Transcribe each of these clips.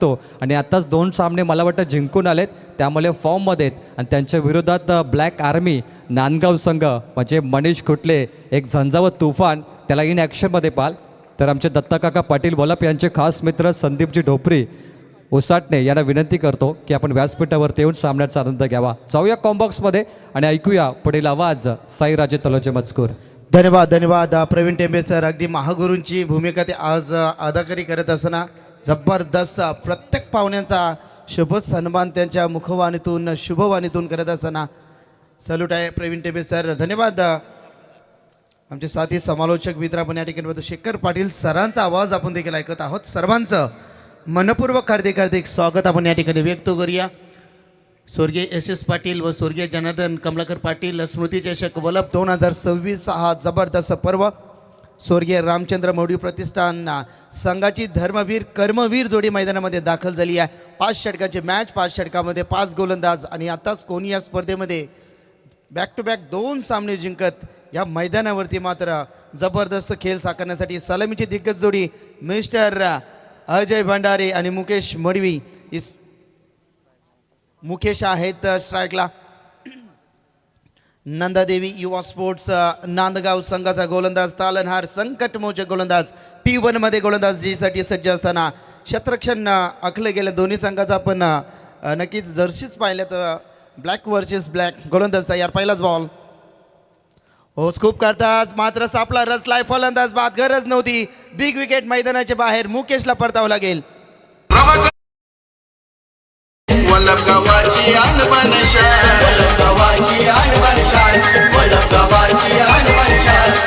आणि आत्ताच 2 सामने मला वाटतं जिंकून आलेत, त्यामुळे फॉर्ममध्ये आहेत आणि त्यांच्या विरोधात ब्लॅक आर्मी नांदगाव संघ म्हणजे मनीष खुटले एक झंझावत तुफान त्याला इन ॲक्शनमध्ये पाल. तर आमचे दत्ताकाका पाटील वलप यांचे खास मित्र संदीपजी ढोपरी उसाटणे यांना विनंती करतो की आपण व्यासपीठावरती येऊन सामन्याचा आनंद घ्यावा. जाऊया कॉम्बॉक्समध्ये आणि ऐकूया पुढील आवाज साईराजे तलोचे मजकूर. धन्यवाद धन्यवाद प्रवीण टेंबे सर. अगदी महागुरूंची भूमिका ते आज अदाकारी करत असताना जबरदस्त प्रत्येक पाहुण्यांचा शुभ सन्मान त्यांच्या मुखवाणीतून शुभवाणीतून करत असताना सल्यूट आहे प्रवीण टेंबे सर. धन्यवाद. आमचे साथी समालोचक मित्र आपण या ठिकाणी बघतो शेखर पाटील सरांचा आवाज आपण देखील ऐकत आहोत. सर्वांचं मनपूर्वक हार्दिक हार्दिक स्वागत आपण या ठिकाणी व्यक्त करूया. स्वर्गीय SS पाटील व स्वर्गीय जनार्दन कमलाकर पाटील स्मृतिचषक वलप 2026 हा जबरदस्त पर्व. स्वर्गीय रामचंद्र मौढी प्रतिष्ठान संघाची धर्मवीर कर्मवीर जोडी मैदानामध्ये दाखल झाली आहे. 5 षटकांची मॅच, 5 षटकामध्ये 5 गोलंदाज आणि आताच कोणी या स्पर्धेमध्ये बॅक टू बॅक 2 सामने जिंकत या मैदानावरती मात्र जबरदस्त खेळ साकारण्यासाठी सलामीची दिग्गज जोडी मिस्टर अजय भंडारे आणि मुकेश मडवी मुकेश आहेत स्ट्राईकला. नंदादेवी युवा स्पोर्ट्स नांदगाव संघाचा गोलंदाज तालनहार संकटमोचक गोलंदाज P1 मध्ये गोलंदाजीसाठी सज्ज असताना शतरक्षण आखले गेले दोन्ही संघाचा आपण नक्कीच जर्सीच पाहिलं तर ब्लॅक वर्सेस ब्लॅक गोलंदाज तयार. पहिलाच बॉल हो स्कूप करतात मात्र सापला रसलाय फलंदाज बाद गरज नव्हती. बिग विकेट मैदानाच्या बाहेर मुकेशला परतावं लागेल. वल्लभ गावाची आणबन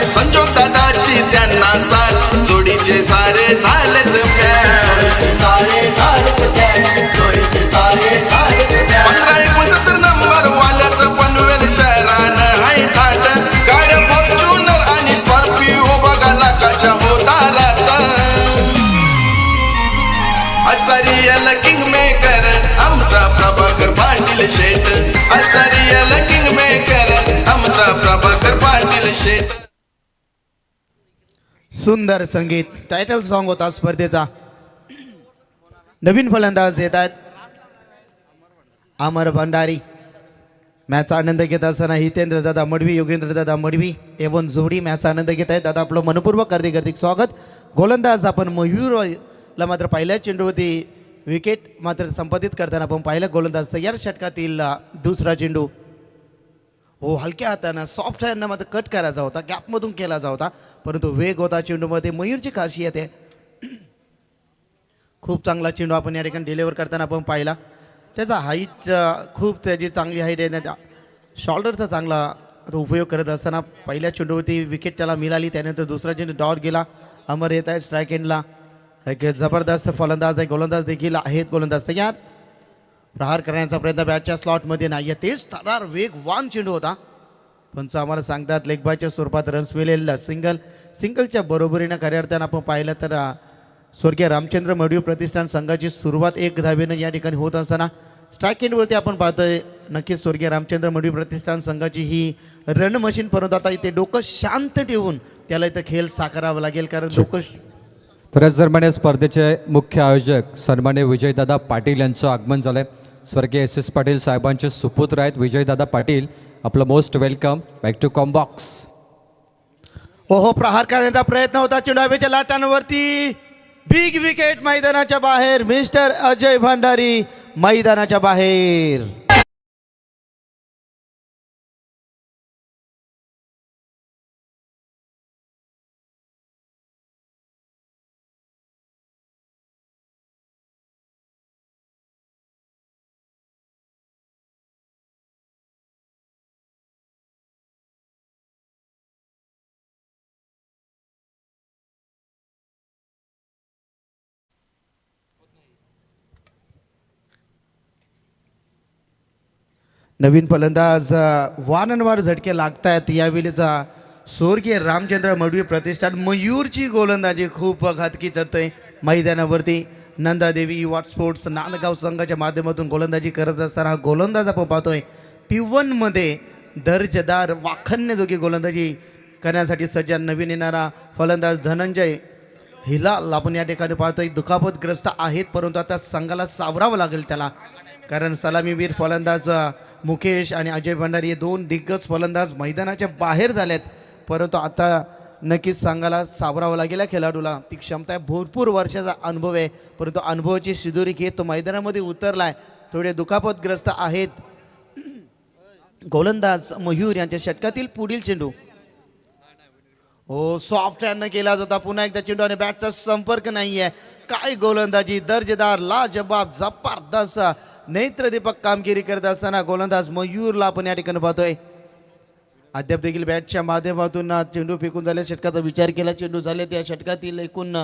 संजोग दादाची त्यांना साथ जोडीचे सारे झालेत पंधरा 69 नंबर वाल्याचं पनवेल शहरान हाय थाट गाड्या फॉर्च्युनर आणि स्कॉर्पिओ बघा लाखाच्या होतारात. असरियल किंग मेकर आमचा प्रभाकर पाटील शेट. असरियल किंग मेकर आमचा प्रभाकर पाटील शेट. सुंदर संगीत टायटल सॉन्ग होता स्पर्धेचा. नवीन फलंदाज येत आहेत अमर भंडारी. मॅचचा आनंद घेत असताना हितेंद्र दादा मडवी योगेंद्र दादा मडवी एवन जोडी मॅचचा आनंद घेत आहेत. दादा आपलं मनपूर्वक हार्दिक हार्दिक स्वागत. गोलंदाज आपण मयूरला मात्र पहिल्या चेंडूवरती विकेट मात्र संपादित करताना आपण पाहिलं गोलंदाज तयार. षटकातील दुसरा चेंडू हो हलक्या हातानं सॉफ्ट हँडनं मात्र कट करायचा होता, गॅपमधून केला होता परंतु वेग होता चेंडूमध्ये. मयूरची खासियत आहे खूप चांगला चेंडू आपण या ठिकाणी डिलिव्हर करताना आपण पाहिला. त्याचा हाईट खूप त्याची चांगली हाईट आहे. त्याच्या शोल्डरचा चांगला तो उपयोग करत असताना पहिल्या चेंडूवरती विकेट त्याला मिळाली. त्यानंतर दुसरा चेंडू डॉट गेला. अमर येत आहे स्ट्राईक एंडला. एक जबरदस्त फलंदाज आहे. गोलंदाज देखील आहेत. गोलंदाज तयार. प्रहार करण्याचा प्रयत्न बॅटच्या स्लॉटमध्ये नाही. तेच थरार वेगवान चेंडू होता. पंच आम्हाला सांगतात लेगबायच्या स्वरूपात रन्स मिळेल. सिंगलच्या बरोबरीनं खऱ्या अर्थानं आपण पाहिलं तर स्वर्गीय रामचंद्र मडवी प्रतिष्ठान संघाची सुरुवात 1 धावेनं या ठिकाणी होत असताना स्ट्राईक एंडवरती आपण पाहतोय नक्कीच स्वर्गीय रामचंद्र मडवी प्रतिष्ठान संघाची ही रन मशीन. परंतु आता इथे डोकं शांत ठेवून त्याला इथं खेळ साकारावं लागेल कारण डोकं. तर दरम्यान स्पर्धेचे मुख्य आयोजक सन्मान्य विजयदादा पाटील यांचं आगमन झालंय. स्वर्गीय SS पाटील साहेबांचे सुपुत्र आहेत विजयदादा पाटील. आपलं most welcome back to Combox. हो प्रहार करण्याचा प्रयत्न होता चेंडू हवेच्या लाटांवरती. बिग विकेट मैदानाच्या बाहेर. मिस्टर अजय भंडारी मैदानाच्या बाहेर. नवीन फलंदाज वारंवार झटके लागत आहेत. यावेळीचा स्वर्गीय रामचंद्र मडवी प्रतिष्ठान मयूरची गोलंदाजी खूप घातकी ठरतोय मैदानावरती. नंदादेवी युवा स्पोर्ट्स नांदगाव संघाच्या माध्यमातून गोलंदाजी करत असताना गोलंदाज आपण पाहतोय P1 मध्ये दर्जेदार वाखाणण्याजोगी गोलंदाजी करण्यासाठी सज्ज नवीन येणारा फलंदाज धनंजय हिलाल आपण या ठिकाणी पाहतोय दुखापतग्रस्त आहेत, परंतु आता संघाला सावरावं लागेल त्याला, कारण सलामीवीर फलंदाज मुकेश आणि अजय भंडारी हे दोन दिग्गज फलंदाज मैदानाच्या बाहेर झालेत, परंतु आता नक्कीच संघाला सावरावं लागेल. या खेळाडूला ती क्षमता आहे, भरपूर वर्षाचा अनुभव आहे, परंतु अनुभवाची शिदोरी घेत तो मैदानामध्ये उतरलाय. थोडे दुखापतग्रस्त आहेत. गोलंदाज मयूर यांच्या षटकातील पुढील चेंडू हो सॉफ्ट हँडनं केला जाता. पुन्हा एकदा चेंडू आणि बॅटचा संपर्क नाहीये. काय गोलंदाजी, दर्जेदार, लाजबाब, जबरदस्त नेत्रदीपक कामगिरी करत असताना गोलंदाज मयूरला आपण या ठिकाणी पाहतोय. अद्याप देखील बॅटच्या माध्यमातून चेंडू फेकून झाले, षटकाचा विचार केला, चेंडू झाले. त्या षटकातील एकूण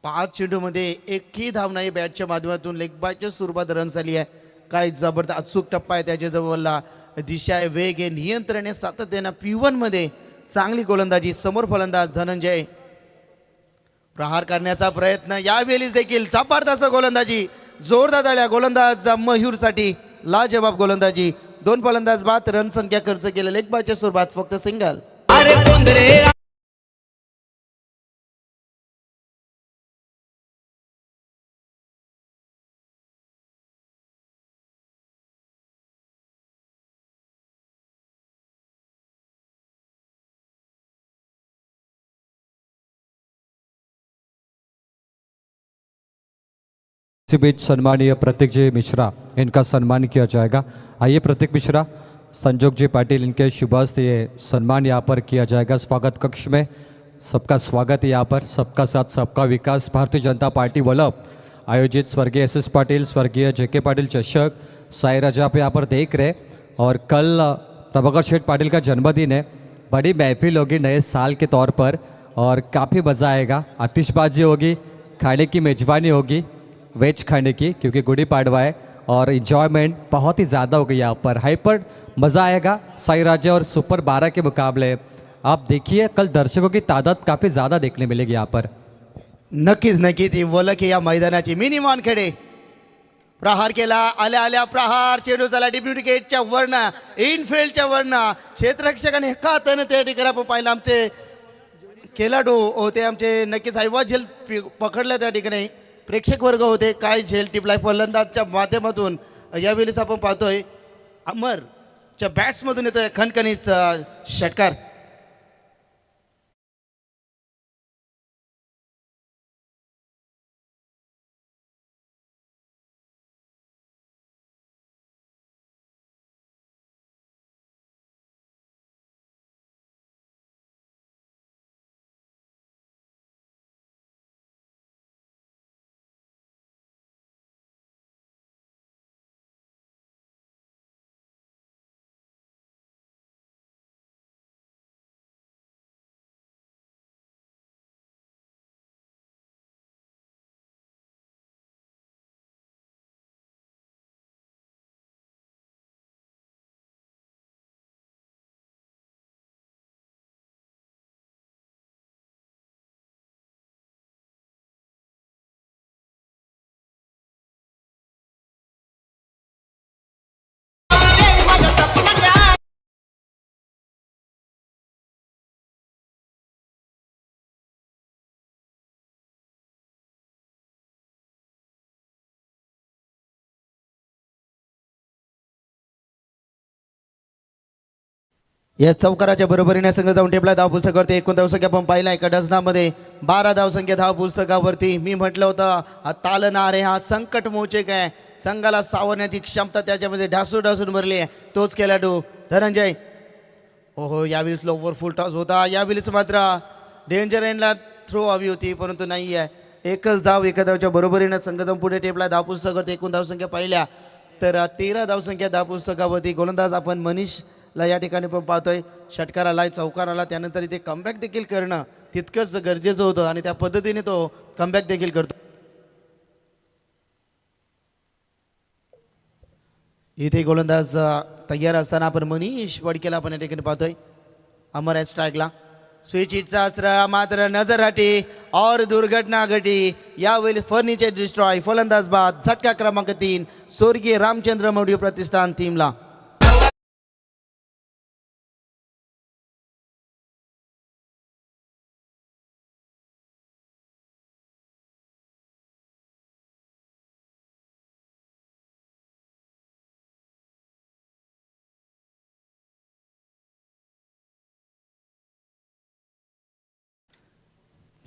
5 चेंडूमध्ये एकही धाव नाही. बॅटच्या माध्यमातून लेग बायच्या स्वरूपात रन झाली आहे. काय जबरदस्त अचूक टप्पा आहे त्याच्याजवळला, दिशा आहे, वेग आहे, नियंत्रण आहे, सातत्यानं P1 मध्ये चांगली गोलंदाजी. समोर फलंदाज धनंजय प्रहार करण्याचा प्रयत्न, यावेळीच देखील जबरदस्त गोलंदाजी, जोरदार ताळ्या गोलंदाज मयूरसाठी. लाजबाब गोलंदाजी, 2 फलंदाज बाद, रन संख्या खर्च केले लेग बायच्या स्वरूपात फक्त सिंगल. इसी बीच सम्मानीय प्रतीक जी मिश्रा इनका सम्मान किया जाएगा. आइए प्रतीक मिश्रा, संजोग जी पाटिल इनके शुभस्थ ये सम्मान यहाँ पर किया जाएगा. स्वागत कक्ष में सबका स्वागत है. यहाँ पर सबका साथ सबका विकास भारतीय जनता पार्टी वलभ आयोजित स्वर्गीय SS पाटिल, स्वर्गीय JK पाटिल चषक साई राजा पे यहाँ पर देख रहे. और कल प्रभाकर शेठ पाटिल का जन्मदिन है. बड़ी महफिल होगी नए साल के तौर पर और काफ़ी मज़ा आएगा. आतिशबाजी होगी, खाने की मेजबानी होगी, वेज खाने की, क्योंकि गुड़ी पाड़वा है और इन्जॉयमेंट बहुत ही ज़्यादा हो गई यहाँ पर. हाइपर मज़ा आएगा साई राजा और सुपर 12 के मुकाबले. आप देखिए कल दर्शकों की तादाद काफ़ी ज़्यादा देखने मिलेगी यहाँ पर. नक्कीच नक्कीच ही वलक या मैदानाची. मिनिमॉन खेडे प्रहार केला, आल्या आल्या प्रहार, चेंडू झाला डेब्यू विकेटच्या वरना, इनफिल्डच्या वरना, क्षेत्ररक्षकाने एकातनं त्या ठिकाणी आपण पाहिलं आमचे खेळाडू होते, आमचे नक्कीच हायवा झेल पकडला त्या ठिकाणी. प्रेक्षक वर्ग होते, काय झेल टिपलाय फलंदाजच्या माध्यमातून. यावेळेस आपण पाहतोय अमरच्या बॅट्समधून येतोय खणखणीत षटकार. या चौकाराच्या बरोबरीने संघ जाऊन टेपला धाव पुस्तकावरती. एकूण धावसंख्या आपण पाहिला एका डझनामध्ये 12 धावसंख्या धाव पुस्तकावरती. मी म्हटलं होतं हा तालनार आहे, हा संकट मोचक आहे, संघाला सावरण्याची क्षमता त्याच्यामध्ये ढासून ढासून भरली आहे. तोच खेळाडू धनंजय. हो यावेळेस लोवर फुल टॉस होता, यावेळेस मात्र डेंजर एंडला थ्रो हवी होती, परंतु नाही आहे. एकच धाव, एका धावच्या बरोबरीने संघ जाऊन पुढे टेपला धाव पुस्तकावरती. एकूण धावसंख्या पाहिल्या तर 13 धावसंख्या धाव पुस्तकावरती. गोलंदाज आपण मनीषला या ठिकाणी पण पाहतोय. षटकार आला, चौकार आला, त्यानंतर इथे कमबॅक देखील करणं तितकंच गरजेचं होतं आणि त्या पद्धतीने तो कमबॅक देखील करतो. इथे गोलंदाज तयार असताना आपण मनीष वडकेला आपण या ठिकाणी पाहतोय. अमर आहे स्ट्राईकला. स्विच हिटचा असरा मात्र नजर हटी और दुर्घटना घटी. यावेळी फर्निचर डिस्ट्रॉय, फलंदाज बाद, झटका क्रमांक 3 स्वर्गीय रामचंद्र मौर्य प्रतिष्ठान टीमला.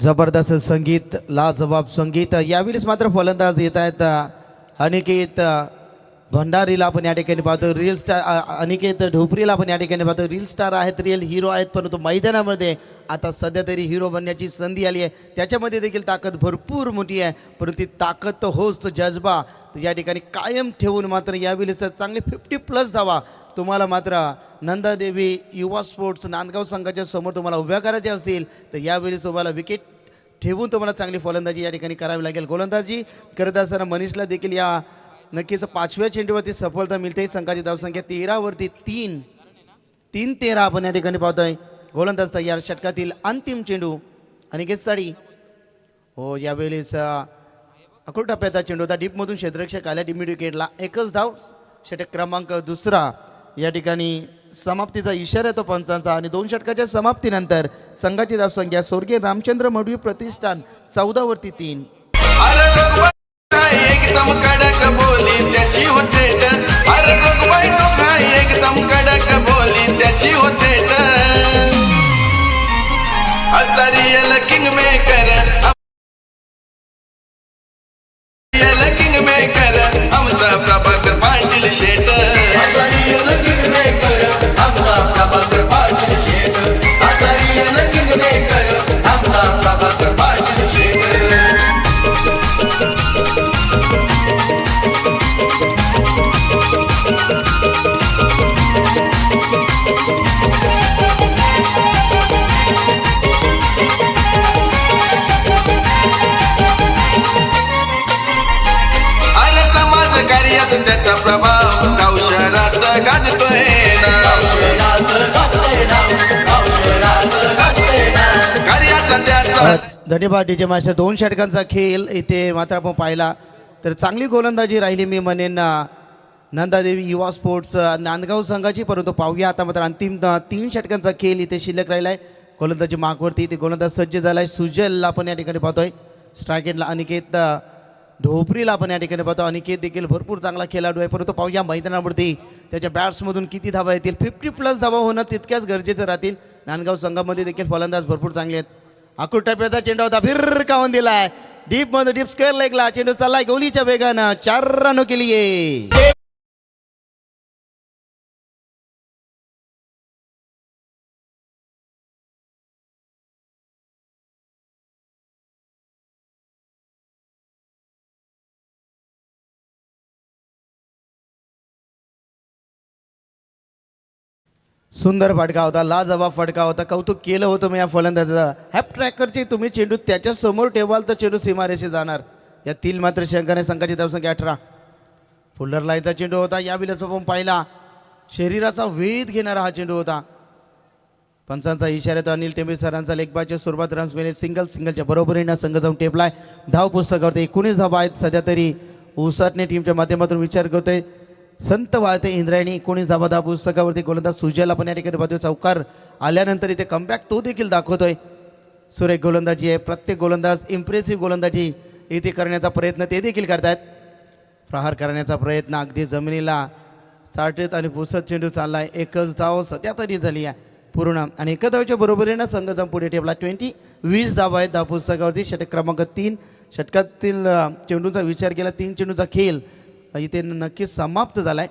जबरदस्त संगीत, लाजवाब संगीत. यावेळेस मात्र फलंदाज येत आहेत अनिकेत भंडारीला आपण या ठिकाणी पाहतो. रील स्टार अनिकेत ढोपरीला आपण या ठिकाणी पाहतो. रील स्टार आहेत, रिअल हिरो आहेत, परंतु मैदानामध्ये आता सध्या तरी हिरो बनण्याची संधी आली आहे. त्याच्यामध्ये देखील ताकद भरपूर मोठी आहे, परंतु ती ताकद तो होच, तो जज्बा या ठिकाणी कायम ठेवून मात्र यावेळेस चांगले 50+ धावा तुम्हाला मात्र नंदादेवी युवा स्पोर्ट्स नांदगाव संघाच्या समोर तुम्हाला उभ्या करायच्या असतील तर यावेळी तुम्हाला विकेट ठेवून तुम्हाला चांगली फलंदाजी या ठिकाणी करावी लागेल. गोलंदाजी करत असताना मनीषला देखील या नक्कीच 5व्या चेंडूवरती सफलता मिळते. संघाची धावसंख्या 13वरती 3-13 आपण या ठिकाणी पाहतोय. गोलंदाज तयार. षटकातील अंतिम चेंडू अनिकेत साडी. हो, यावेळेस अकोट टप्प्याचा चेंडू होता. डीपमधून क्षेत्ररक्षक आल्या. डिमिड विकेटला 1च धाव. षटक क्रमांक 2 या ठिकाणी समाप्तीचा इशारा येतो पंचांचा. आणि 2 षटकाच्या समाप्तीनंतर संघाची धावसंख्या स्वर्गीय रामचंद्र मडवी प्रतिष्ठान 14वरती 3. अरे रघुबाई एकदम कडक बोली त्याची होते अरे रघुबाई टोका एकदम कडक बोली त्याची होते असरियल किंग मेकर किंग मेकर आमचा प्रभाकर पाटील शेट असरियल किंग मेकर आमचा प्रभाकर पाटील शेट असरियल किंग मेकर आमचा प्रभाकर पाटील शेट. त्याचा प्रभाव गाव शहरात गाजतोय कार्याचा त्याचा. धन्यवाद डीजे मास्टर. 2 षटकांचा खेळ इथे मात्र आपण पाहिला तर चांगली गोलंदाजी राहिली मी म्हणेन नंदादेवी युवा स्पोर्ट्स नांदगाव संघाची. परंतु पाहूया आता मात्र अंतिम 3 षटकांचा खेळ इथे शिल्लक राहिला आहे. गोलंदाजी मागवरती इथे गोलंदाज सज्ज झाला आहे. सुजलला आपण या ठिकाणी पाहतोय. स्ट्रायकेटला अनिकेत ढोपरीला आपण या ठिकाणी पाहतो. अनिकेत देखील भरपूर चांगला खेळाडू आहे, परंतु पाहूया मैदानावरती त्याच्या बॅट्समधून किती धावा येतील. 50+ धावा होणं तितक्याच गरजेचं राहतील. नांदगाव संघामध्ये देखील फलंदाज भरपूर चांगले आहेत. अकुट टप्प्याचा चेंडू होता, फिरकावून दिलाय डीप मध्ये. डीप स्क्वेअर लेगला चेंडू चाललाय गोलीच्या वेगानं. 4 रनों के लिए. सुंदर फटका होता, लाजवाब फटका होता. कौतुक केलं होतं मी या फलंदाजाचा. हॅप ट्रॅकरचे तुम्ही चेंडू त्याच्या समोर ठेवाल तर चेंडू सीमारेषे जाणार. या 3 मात्र शंकाने संघाची धावसंख्या 18. फुल्लर लाईनचा चेंडू होता. या विलस आपण पाहिला शरीराचा वेध घेणारा हा चेंडू होता. पंचांचा इशाऱ्यात अनिल टेंबे सरांचा लेगबाच्या स्वरूपात रन्स मिळेल. सिंगलच्या बरोबरीनं संघ जाऊन टेपलाय. धाव पुस्तकावरती 19 धावा आहेत. सध्या तरी उसटणे टीमच्या माध्यमातून विचार करतोय. संत वाळते इंद्रायणी 19 धावा धाव पुस्तकावरती. गोलंदाज सुजल आपण या ठिकाणी पाहतोय. चौकार आल्यानंतर इथे कमबॅक तो देखील दाखवतोय. सुरेख गोलंदाजी आहे. प्रत्येक गोलंदाज इम्प्रेसिव्ह गोलंदाजी इथे करण्याचा प्रयत्न ते देखील करतायत. प्रहार करण्याचा प्रयत्न अगदी जमिनीला साठेत आणि पुसत चेंडू चाललाय. 1च धाव सध्या तरी झाली आहे पूर्ण. आणि 1 धावच्या बरोबरीनं संघ जाऊन पुढे ठेवला. 20 धावा आहेत धाव पुस्तकावरती. षटक क्रमांक 3. षटकातील चेंडूचा विचार केला 3 चेंडूचा खेळ इथे नक्कीच समाप्त झालाय.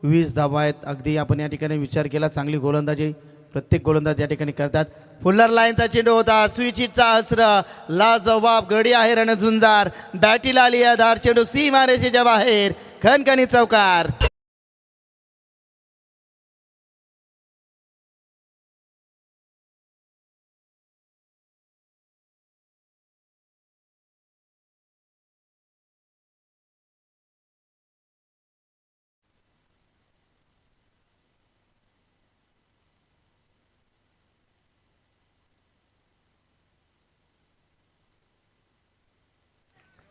20 धावा आहेत. अगदी आपण या ठिकाणी विचार केला चांगली गोलंदाजी प्रत्येक गोलंदाज या ठिकाणी करतात. फुल्लर लाईनचा चेंडू होता. स्विचिटचा अस्त्र लाजवाब गडी आहे रणझुंजार. बॅटीला आली धार. चेंडू सीमारेषेच्या बाहेर. खणखणीत चौकार.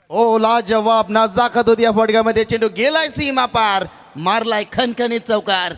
ओ लाजवाब नजाकत होती या फटक्यामध्ये. चेंडू गेलाय सीमा पार. मारलाय खणखणीत चौकार.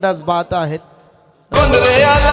फलंदाज बाद आहेत. गोंधळे आला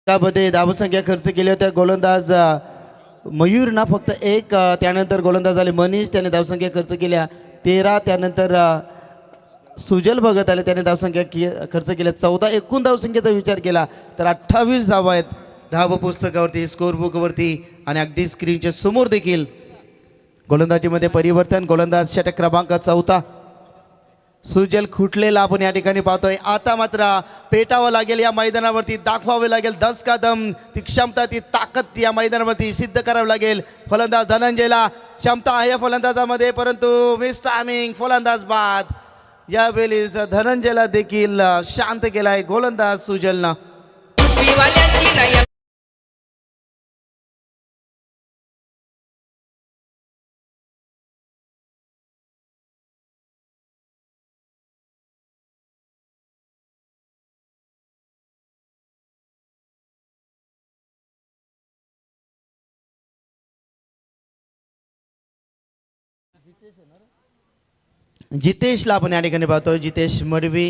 त्यामध्ये धावसंख्या खर्च केल्या होत्या गोलंदाज मयूरना फक्त एक. त्यानंतर गोलंदाज आले मनीष, त्याने धावसंख्या खर्च केल्या 13. त्यानंतर सुजल भगत आले, त्याने धावसंख्या खर्च केल्या 14. एकूण धावसंख्येचा विचार केला तर 28 धावा आहेत धाव पुस्तकावरती, स्कोर बुकवरती आणि अगदी स्क्रीनच्या समोर देखील. गोलंदाजीमध्ये परिवर्तन. गोलंदाज षटक क्रमांक 14 सुजल खुटलेला आपण या ठिकाणी पाहतोय. आता मात्र पेटावं लागेल या मैदानावरती, दाखवावे लागेल 10 का दम, ती क्षमता, ती ताकद या मैदानावरती सिद्ध करावं लागेल. फलंदाज धनंजयला क्षमता आहे या फलंदाजामध्ये, परंतु मिस टायमिंग, फलंदाज बाद. यावेळी धनंजयला देखील शांत केलाय गोलंदाज सुजलनं. जितेशला आपण या ठिकाणी पाहतोय. जितेश मडवी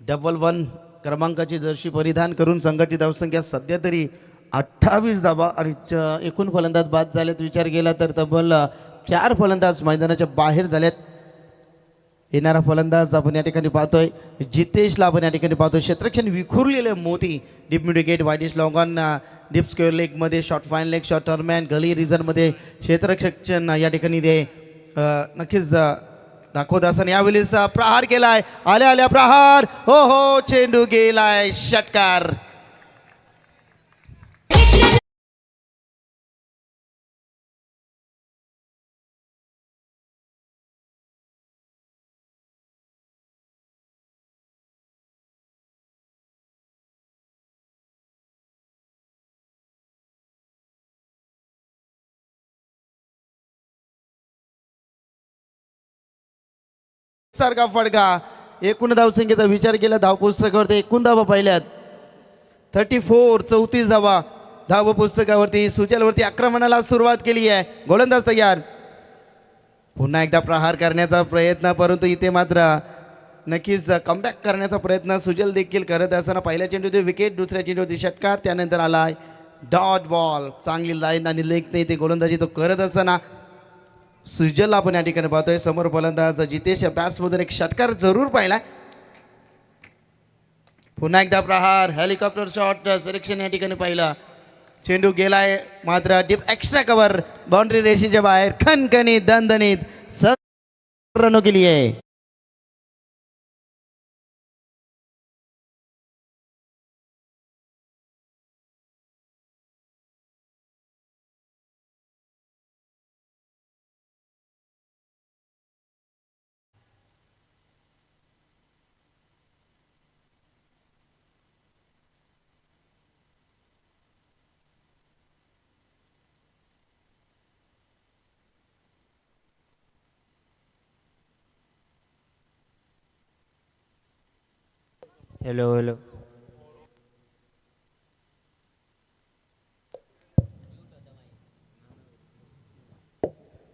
111 क्रमांकाची जर्सी परिधान करून संघाची धावसंख्या सध्या तरी 28 धावा आणि एकूण फलंदाज बाद झालेत. विचार केला तर तब्बल 4 फलंदाज मैदानाच्या बाहेर झालेत. येणारा फलंदाज आपण या ठिकाणी पाहतोय जितेशला आपण या ठिकाणी पाहतोय. क्षेत्ररक्षण विखुरलेले मोती, deep mid wicket, wideish long on, deep square लेगमध्ये, short fine leg, short third man, gully रिझनमध्ये क्षेत्ररक्षण या ठिकाणी दे नक्कीच दाखवत असताना यावेळेस प्रहार केलाय. आल्या आल्या प्रहार, हो हो, चेंडू गेलाय षटकार. सारखा फडका. एकूण धावसंख्येचा विचार केला धाव पुस्तकावरती एकूण धावा पाहिल्यात 34 धावा धाव पुस्तकावरती. सुजलवरती आक्रमणाला सुरुवात केली आहे. गोलंदाज तयार. पुन्हा एकदा प्रहार करण्याचा प्रयत्न, परंतु इथे मात्र नक्कीच कमबॅक करण्याचा प्रयत्न सुजल देखील करत असताना पहिल्या चेंडूवरती विकेट, दुसऱ्या चेंडूवरती षटकार, त्यानंतर आलाय डॉट बॉल. चांगली लाईन आणि लेग नाही ते गोलंदाजी तो करत असताना सुजलला आपण या ठिकाणी पाहतोय. समोर फलंदाज जितेश बॅट्समधून एक षटकार जरूर पाहिला. पुन्हा एकदा प्रहार, हेलिकॉप्टर शॉट सिलेक्शन या ठिकाणी पाहिलं. चेंडू गेलाय मात्र डीप एक्स्ट्रा कव्हर, बाउंड्री रेषेच्या बाहेर. खणखणीत दणदणीत रन केली आहे. Hello hello.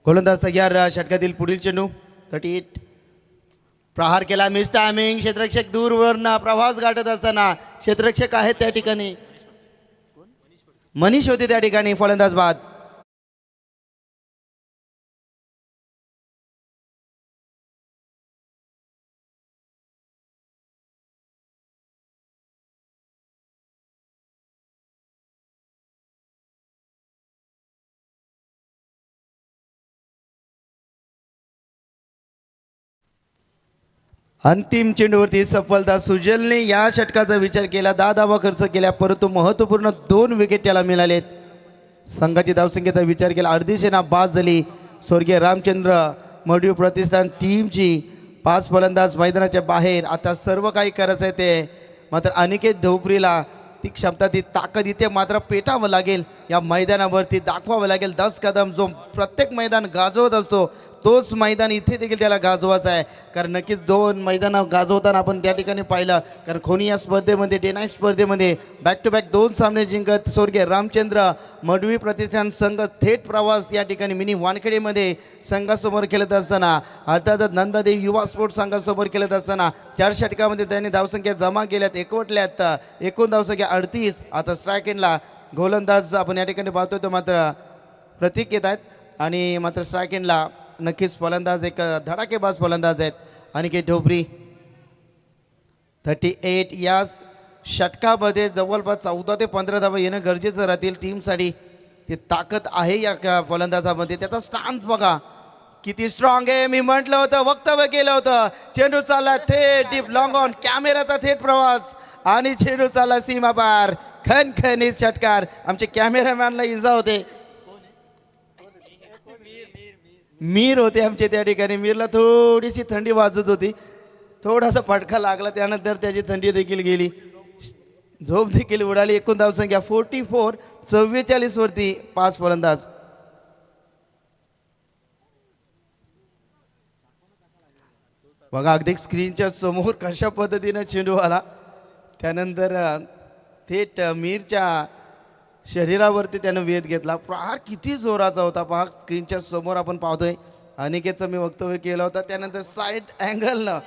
गोलंदाज तयार. षटकातील पुढील चेंडू 38. प्रहार केला, मिस टायमिंग. क्षेत्ररक्षक दूरवरनं प्रवास गाठत असताना क्षेत्ररक्षक आहेत त्या ठिकाणी, मनीष होते त्या ठिकाणी. फलंदाज बाद. अंतिम चेंडूवरती सफलता सुजलने या षटकाचा विचार केला, 10 धावा खर्च केल्या, परंतु महत्त्वपूर्ण 2 विकेट त्याला मिळालेत. संघाची धावसंख्येचा विचार केला, अर्धी सेना बाद झाली. स्वर्गीय रामचंद्र मडवी प्रतिष्ठान टीमची 5 फलंदाज मैदानाच्या बाहेर. आता सर्व काही करायचं आहे ते मात्र अनिकेत ढोपरीला ती क्षमता, ती ताकद इथे मात्र पेटावं लागेल, या मैदानावरती दाखवावं लागेल. 10 कदम जो प्रत्येक मैदान गाजवत असतो तोच मैदान इथे देखील त्याला गाजवायचं आहे. कारण नक्कीच 2 मैदानं गाजवताना आपण त्या ठिकाणी पाहिलं. कारण कोणी या स्पर्धेमध्ये डे नाईट स्पर्धेमध्ये बॅक टू बॅक 2 सामने जिंकत स्वर्गीय रामचंद्र मडवी प्रतिष्ठान संघ थेट प्रवास या ठिकाणी मिनी वानखेडेमध्ये संघासमोर खेळत असताना, अर्थातच नंदादेवी युवा स्पोर्ट्स संघासमोर खेळत असताना 4 षटकामध्ये त्यांनी धावसंख्या जमा केल्यात, एकवटल्यात. एकूण धावसंख्या 38. आता स्ट्राईक एंडला गोलंदाज आपण या ठिकाणी पाहतोय तो मात्र प्रतीक येत आहेत आणि मात्र स्ट्राईक एंडला नक्कीच फलंदाज एक धडाकेबाज फलंदाज आहेत अनिकेत ढोपरी. 38 या षटकामध्ये जवळपास 14 ते 15 धावा येणं गरजेचं राहतील टीमसाठी. ती ताकद आहे या फलंदाजामध्ये. त्याचा स्टान्स बघा किती स्ट्रॉंग आहे. मी म्हटलं होतं, वक्तव्य केलं होतं, चेंडू चालला थेट डीप लॉंग ऑन, कॅमेराचा थेट प्रवास आणि चेंडू चालला सीमा पार. खणखणीत षटकार. आमचे कॅमेरामॅनला इजा होते, मीर होते आमचे त्या ठिकाणी. मीरला थोडीशी थंडी वाजत होती, थोडासा फटका लागला, त्यानंतर त्याची थंडी देखील गेली, झोप देखील उडाली. एकूण धावसंख्या 44. 44 वरती 5 फलंदाज. बघा अगदी स्क्रीनच्या समोर कशा पद्धतीनं चेंडू आला, त्यानंतर थेट मीरच्या शरीरावरती त्यानं वेध घेतला. प्रहार किती जोराचा होता पहा, स्क्रीनच्या समोर आपण पाहतोय. अनिकेतचं मी वक्तव्य केलं होतं, त्यानंतर साईड अँगलनं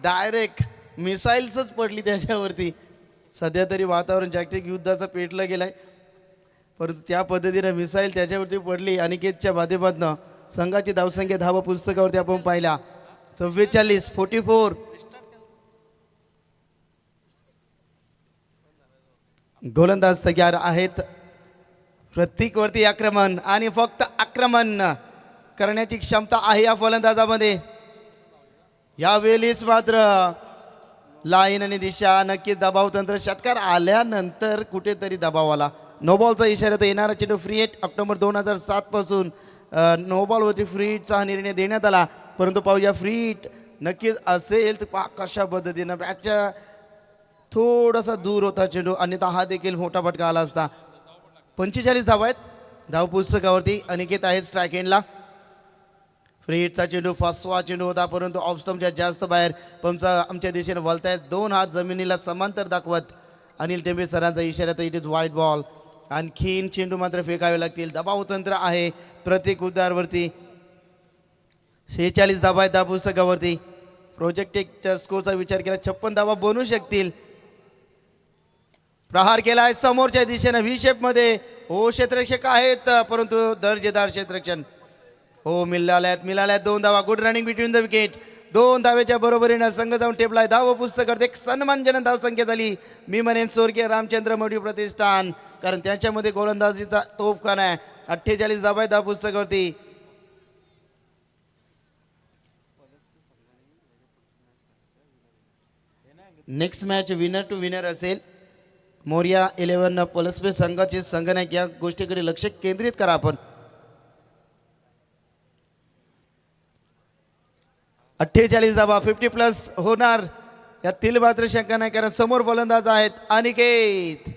डायरेक्ट मिसाईल्सच पडली त्याच्यावरती. सध्या तरी वातावरण जागतिक युद्धाचं पेटलं गेलं आहे, परंतु त्या पद्धतीनं मिसाईल त्याच्यावरती पडली. अनिकेतच्या माध्यमातून संघाची धावसंख्या धावा पुस्तकावरती आपण पाहिला 44. गोलंदाज तयार आहेत. प्रत्येकवरती आक्रमण आणि फक्त आक्रमण करण्याची क्षमता आहे या फलंदाजामध्ये. यावेळीच मात्र लाईन आणि दिशा नक्कीच दबाव तंत्र. षटकार आल्यानंतर कुठेतरी दबाव आला. नो बॉलचा इशारा तर येणारा चेंडू फ्री हिट. ऑक्टोबर 2007 पासून नो बॉलवरती फ्री हिटचा हा निर्णय देण्यात आला, परंतु पाहूया फ्री हिट नक्कीच असेल तर पहा कशा पद्धतीनं बॅटच्या थोडासा दूर होता चेंडू, अन्यथा हा देखील मोठा फटका आला असता. 45 धावा आहेत धाव पुस्तकावरती. अनिकेत आहेत स्ट्राईक एंडला. फ्री हिटचा चेंडू फसवा चेंडू होता, परंतु ऑफस्टम्पच्या जास्त बाहेर. पंचा आमच्या दिशेने वळतायत, 2 हात जमिनीला समांतर दाखवत अनिल टेंबे सरांचा इशारा तर इट इज वाईट बॉल. आणखीन चेंडू मात्र फेकावे लागतील. दबाव तंत्र आहे प्रत्येक उद्दारवरती. 46 धावा आहेत धाव पुस्तकावरती. प्रोजेक्टेड स्कोरचा विचार केला 56 धावा बनू शकतील. प्रहार केला आहे समोरच्या दिशेने व्ही शेपमध्ये. हो क्षेत्ररक्षक आहेत, परंतु दर्जेदार क्षेत्ररक्षण हो मिळाल्यात 2 धावा. Good running between the wicket. 2 धावेच्या बरोबरीनं संघ जाऊन टेपलाय धाव पुस्तकावर. एक सन्मानजनक धावसंख्या झाली मी म्हणेन स्वर्गीय रामचंद्र मडवी प्रतिष्ठान, कारण त्यांच्यामध्ये गोलंदाजीचा तोफखाना आहे. 48 धावा धाव पुस्तकावरती. Next match winner to winner असेल. मोरिया 11 पलसपे संघाचे संघनायक या गोष्टीकडे लक्ष केंद्रित करा आपण. 48 धावा 50+ होणार यातील मात्र शंका नाही, कारण समोर फलंदाज आहेत अनिकेत.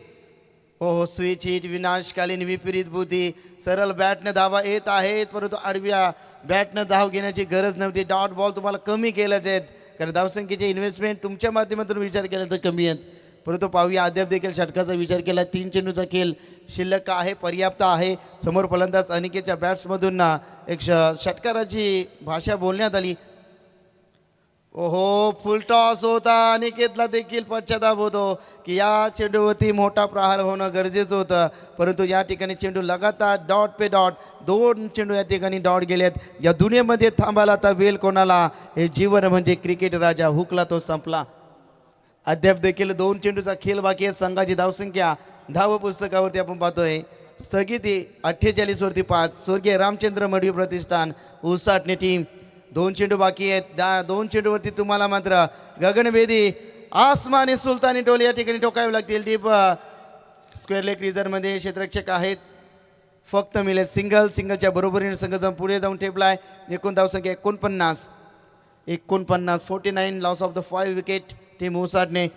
हो स्विच हिट विनाशकालीन विपरीत बुद्धी. सरळ बॅटने धावा येत आहेत, परंतु आडव्या बॅटनं धाव घेण्याची गरज नव्हती. डॉट बॉल तुम्हाला कमी केल्याच आहेत, कारण धावसंख्येचे इन्व्हेस्टमेंट तुमच्या माध्यमातून विचार केला तर कमी आहेत. परंतु पाहूया अद्याप देखील षटकाचा विचार केला. 3 चेंडूचा खेळ शिल्लक आहे, पर्याप्त आहे. समोर फलंदाज अनिकेतच्या बॅट्समधून एक षटकाराची भाषा बोलण्यात आली. ओहो फुल टॉस होता. अनिकेतला देखील पश्चाताप होतो की या चेंडूवरती मोठा प्रहार होणं गरजेचं होतं, परंतु या ठिकाणी चेंडू लगातार डॉट पे डॉट 2 चेंडू या ठिकाणी डॉट गेलेत. या दुनियेमध्ये थांबायला आता वेल कोणाला. हे जीवन म्हणजे क्रिकेट राजा, हुकला तो संपला. अद्याप देखील 2 चेंडूचा खेळ बाकी आहे. संघाची धावसंख्या धाव पुस्तकावरती आपण पाहतोय स्थगिती 48 वरती 5. स्वर्गीय रामचंद्र मडवी प्रतिष्ठान उसाटणे टीम. 2 चेंडू बाकी आहेत. 2 चेंडूवरती तुम्हाला मात्र गगनभेदी आसमानी सुलतानी टोल या ठिकाणी टोकावे लागतील. डीप स्क्वेअर लेग रिझर्वमध्ये क्षेत्ररक्षक आहेत. फक्त मिळेल सिंगलच्या बरोबरीने संघ जाऊन पुढे जाऊन ठेपलाय. एकूण धावसंख्या 49. 49 loss of the 5 wicket team ओसाडने.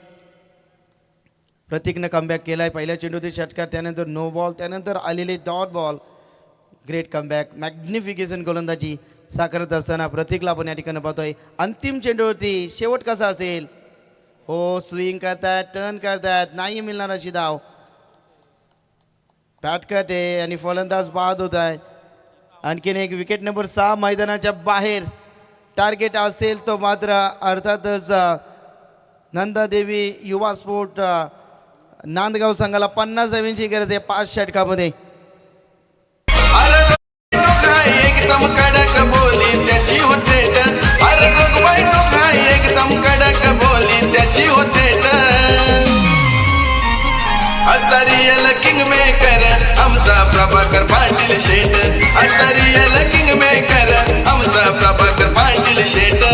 प्रतीकनं कमबॅक केलाय. पहिल्या चेंडूतील षटकार, त्यानंतर नो बॉल, त्यानंतर आलेले dot ball. Great comeback, magnification गोलंदाजी साकारत असताना प्रतीकला आपण या ठिकाणी पाहतोय. अंतिम चेंडूवरती शेवट कसा असेल. हो, स्विंग करतायत, टर्न करतायत, नाही मिळणार अशी धाव. पॅटकट आहे आणि फलंदाज बाद होत आहे. आणखीन एक विकेट नंबर 6 मैदानाच्या बाहेर. टार्गेट असेल तो मात्र अर्थातच नंदादेवी युवा स्पोर्ट नांदगाव संघाला 50 धावांची गरज आहे 5 षटकामध्ये. एकदम कडक बोली त्याची होते. अरे रघुबाई टोका एकदम कडक बोली त्याची होते. असरियल किंग मेकर आमचा प्रभाकर पाटील शेट. असरियल किंग मेकर आमचा प्रभाकर पाटील शेट.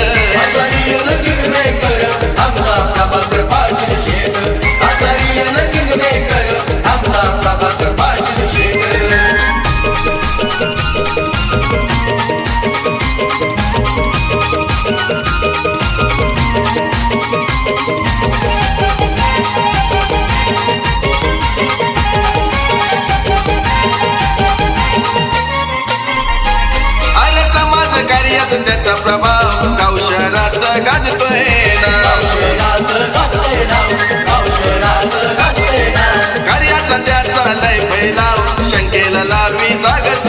असरियल किंग मेकर आमचा प्रभाकर पाटील शेट. असरियल किंग मेकर आमचा प्रभाकर पाटील शेट. त्याचा प्रभाव गाव शहरात गाजतोय ना. कार्याचा त्याचा लय फैलाव शंकेला लावी जागच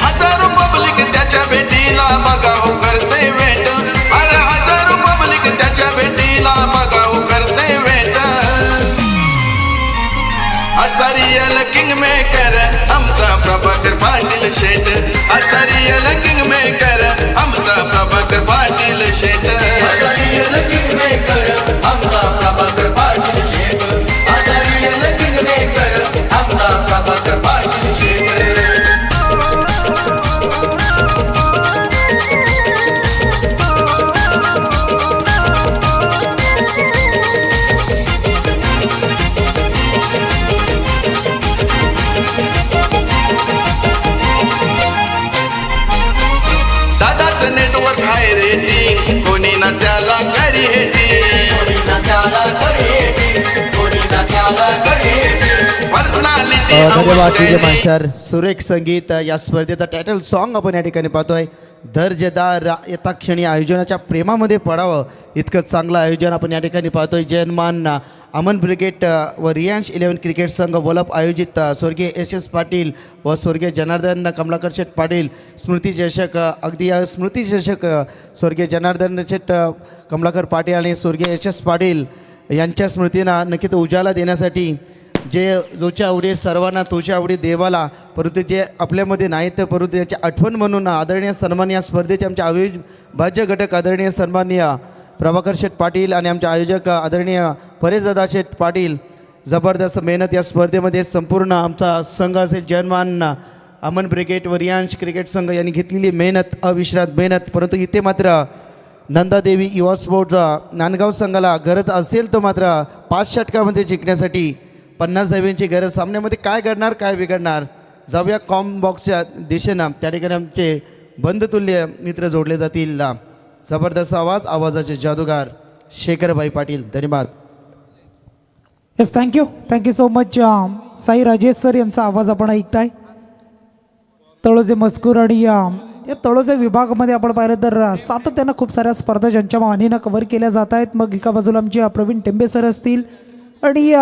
हजारो पब्लिक त्याच्या भेटीला बघाव करते वेट. अरे हजारो पब्लिक त्याच्या भेटीला बघाव करते वेट. असरियल किंग मेकर आमचा प्रभाकर पाटील शेट. असरियल किंग मेकर आमचा प्रभाकर पाटील शेट. असरियल किंग मेकर आमचा प्रभाकर पाटील शेट. असरियल किंग मेकर आमचा प्रभाकर पाटील शेट. नेटवर्क हाय रेटिंग कोणी ना त्याला करी मास्टर. सुरेख संगीत या स्पर्धेचा टायटल सॉन्ग आपण या ठिकाणी पाहतोय. दर्जेदार येता क्षणी आयोजनाच्या प्रेमामध्ये पडावं इतकं चांगलं आयोजन आपण या ठिकाणी पाहतोय. जयमान अमन ब्रिगेड व रियांश 11 क्रिकेट संघ वलप आयोजित स्वर्गीय SS पाटील व स्वर्गीय जनार्दन कमलाकर शेठ पाटील स्मृती चषक. अगदी या स्मृती चषक स्वर्गीय जनार्दन शेठ कमलाकर पाटील आणि स्वर्गीय SS पाटील यांच्या स्मृतींना नक्कीच उजाला देण्यासाठी जोच्या आवडी सर्वांना तोच्या आवडी देवाला, परंतु जे आपल्यामध्ये नाही तर परंतु याची आठवण म्हणून आदरणीय सन्मान या स्पर्धेचे आमचे अविभाज्य घटक आदरणीय सन्माननीय प्रभाकर शेठ पाटील आणि आमचे आयोजक आदरणीय परेशदादा शेठ पाटील जबरदस्त मेहनत या स्पर्धेमध्ये संपूर्ण आमचा संघ असेल जयमान अमन ब्रिगेड व रियांश क्रिकेट संघ यांनी घेतलेली मेहनत, अविश्रांत मेहनत. परंतु इथे मात्र नंदादेवी युवा स्पोर्ट नांदगाव संघाला गरज असेल तर मात्र 5 षटकामध्ये जिंकण्यासाठी 50 धावांची गरज. सामन्यामध्ये काय घडणार काय बिघडणार जाऊया कॉम बॉक्सच्या दिशेनं. त्या ठिकाणी आमचे बंधुतुल्य मित्र जोडले जातील. जबरदस्त आवाजाचे जादूगार शेखरभाई पाटील. धन्यवाद. Yes, thank you so much. Sai Rajesh sir यांचा आवाज आपण ऐकताय. तळोजे मजकूर आणि या तळोजे विभागामध्ये आपण पाहिलं तर सातत्यानं खूप साऱ्या स्पर्धा ज्यांच्या मानेनं कव्हर केल्या जात आहेत. मग एका बाजूला आमचे प्रवीण टेंबे सर असतील आणि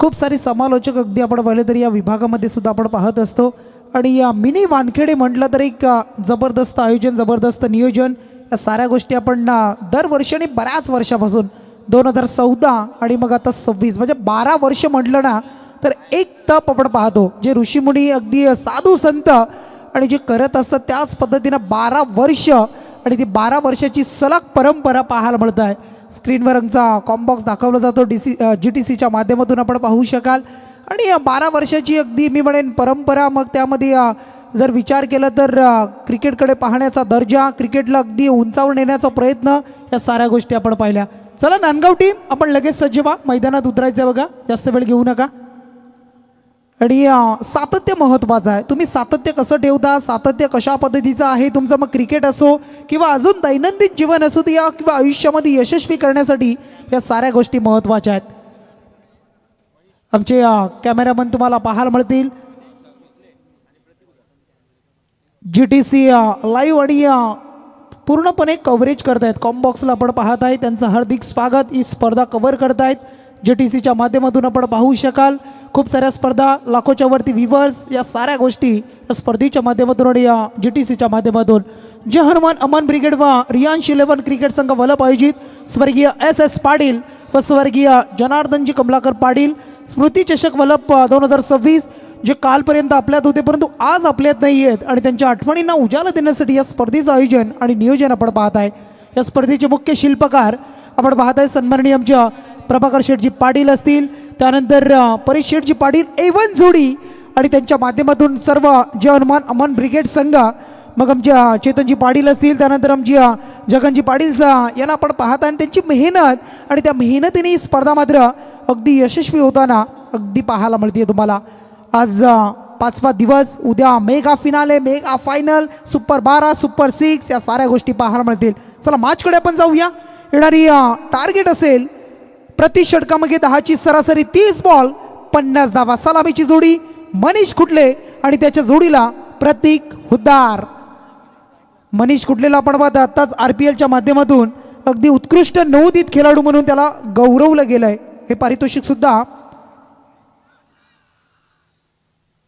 खूप सारे समालोचक अगदी आपण पाहिलं तर या विभागामध्ये सुद्धा आपण पाहत असतो. आणि या मिनी वानखेडे म्हटलं तर एक जबरदस्त आयोजन, जबरदस्त नियोजन, या साऱ्या गोष्टी आपण दरवर्षी आणि बऱ्याच वर्षापासून 2014 आणि मग आता 26 म्हणजे 12 वर्ष म्हटलं ना तर एक तप आपण पाहतो. जे ऋषीमुनी अगदी साधू संत आणि जे करत असतात त्याच पद्धतीनं 12 वर्ष आणि ती 12 वर्षाची सलग परंपरा पाहायला मिळत आहे. स्क्रीनवर आमचा कॉम्बॉक्स दाखवला जातो GTCच्या माध्यमातून आपण पाहू शकाल. आणि 12 वर्षाची अगदी मी म्हणेन परंपरा, मग त्यामध्ये जर विचार केला तर क्रिकेटकडे पाहण्याचा दर्जा, क्रिकेटला अगदी उंचावर नेण्याचा प्रयत्न, या साऱ्या गोष्टी आपण पाहिल्या. चला नांदगाव टीम, आपण लगेच सज्ज व्हा, मैदानात उतरायचं आहे बघा, जास्त वेळ घेऊ नका. आणि सातत्य महत्त्वाचं आहे. तुम्ही सातत्य कसं ठेवता, सातत्य कशा पद्धतीचं आहे तुमचं, मग क्रिकेट असो किंवा अजून दैनंदिन जीवन असो या किंवा आयुष्यामध्ये यशस्वी करण्यासाठी या साऱ्या गोष्टी महत्त्वाच्या आहेत. आमचे कॅमेरामन तुम्हाला पाहायला मिळतील. GTC लाईव्ह आणि पूर्णपणे कव्हरेज करतायत. कॉमबॉक्सला आपण पाहत आहे, त्यांचं हार्दिक स्वागत. ही स्पर्धा कव्हर करतायत GTCच्या माध्यमातून आपण पाहू शकाल. खूप साऱ्या स्पर्धा, लाखोच्या वरती व्ह्यूवर्स, या साऱ्या गोष्टी या स्पर्धेच्या माध्यमातून आणि या GTCच्या माध्यमातून. जय हनुमान अमन ब्रिगेड व रियांश 11 क्रिकेट संघ वलप आयोजित स्वर्गीय SS पाटील व स्वर्गीय जनार्दनजी कमलाकर पाटील स्मृती चषक वलप 2026 जे कालपर्यंत आपल्यात होते परंतु आज आपल्यात नाही आहेत आणि त्यांच्या आठवणींना उजाला देण्यासाठी या स्पर्धेचं आयोजन आणि नियोजन आपण पाहत आहे. या स्पर्धेचे मुख्य शिल्पकार आपण पाहत आहे सन्माननीय आमच्या प्रभाकर शेठजी पाटील असतील, त्यानंतर परेश शेठजी पाटील A1 जोडी आणि त्यांच्या माध्यमातून सर्व जय हनुमान अमन ब्रिगेड संघ, मग आमच्या चेतनजी पाटील असतील, त्यानंतर आमची जगनजी पाटील यांना आपण पाहत आहे. आणि त्यांची मेहनत आणि त्या मेहनतीने ही स्पर्धा मात्र अगदी यशस्वी होताना अगदी पाहायला मिळते तुम्हाला. आज 5वा दिवस, उद्या mega finale, mega final, super 12, super 6 या साऱ्या गोष्टी पाहायला मिळतील. चला मॅचकडे आपण जाऊया. येणारी टार्गेट असेल प्रति षटकामध्ये 10ची सरासरी 30 बॉल 50 धावा. सलामीची जोडी मनीष खुटले आणि त्याच्या जोडीला प्रतीक हुद्दार. मनीष खुटलेला आपण पाहता आत्ताच RPLच्या माध्यमातून अगदी उत्कृष्ट नवोदित खेळाडू म्हणून त्याला गौरवलं गेलंय. हे पारितोषिक सुद्धा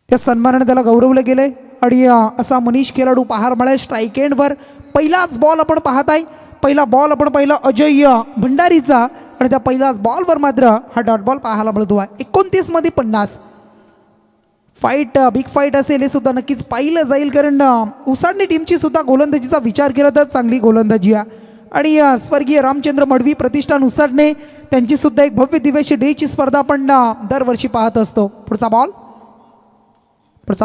त्या सन्मानाने त्याला गौरवलं गेलंय. आणि असा मनीष खेळाडू पाहायला मिळेल. स्ट्राईक एंडवर पहिलाच बॉल आपण पाहत आहे. पहिला बॉल आपण पाहिला अजय भंडारीचा आणि त्या पहिल्याच बॉलवर मात्र हा डॉट बॉल पाहायला मिळतो आहे. 29 मध्ये 50. फाईट बिग फाईट असेल हे सुद्धा नक्कीच पाहिलं जाईल, कारण उसाडणी टीमची सुद्धा गोलंदाजीचा विचार केला तर चांगली गोलंदाजी आहे. आणि स्वर्गीय रामचंद्र मडवी प्रतिष्ठान उसाडणे त्यांची सुद्धा एक भव्य दिव्याची डेची स्पर्धा आपण दरवर्षी पाहत असतो. पुढचा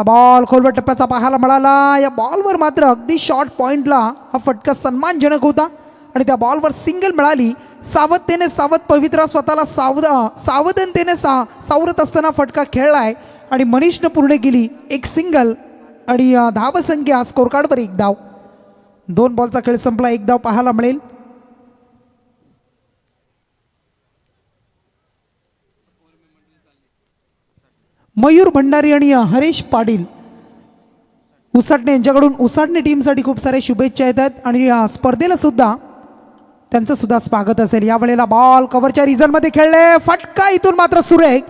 बॉल खोलवर टप्प्याचा पाहायला मिळाला. या बॉलवर मात्र अगदी शॉर्ट पॉईंटला हा फटका सन्मानजनक होता आणि त्या बॉलवर सिंगल मिळाली. सावधतेने सावध पवित्रा स्वतःला सावधानतेने सावरत असताना फटका खेळलाय आणि मनीषनं पूर्ण केली एक सिंगल. आणि धावसंख्या स्कोर कार्डवर 1 धाव. 2 बॉलचा खेळ संपला, 1 धाव पाहायला मिळेल. मयूर भंडारी आणि हरीश पाटील उसाटणे यांच्याकडून उसाटणे टीमसाठी खूप सारे शुभेच्छा येतात आणि या स्पर्धेला सुद्धा त्यांचं सुद्धा स्वागत असेल. यावेळेला बॉल कव्हरच्या रिझनमध्ये खेळले, फटका इथून मात्र सुरेख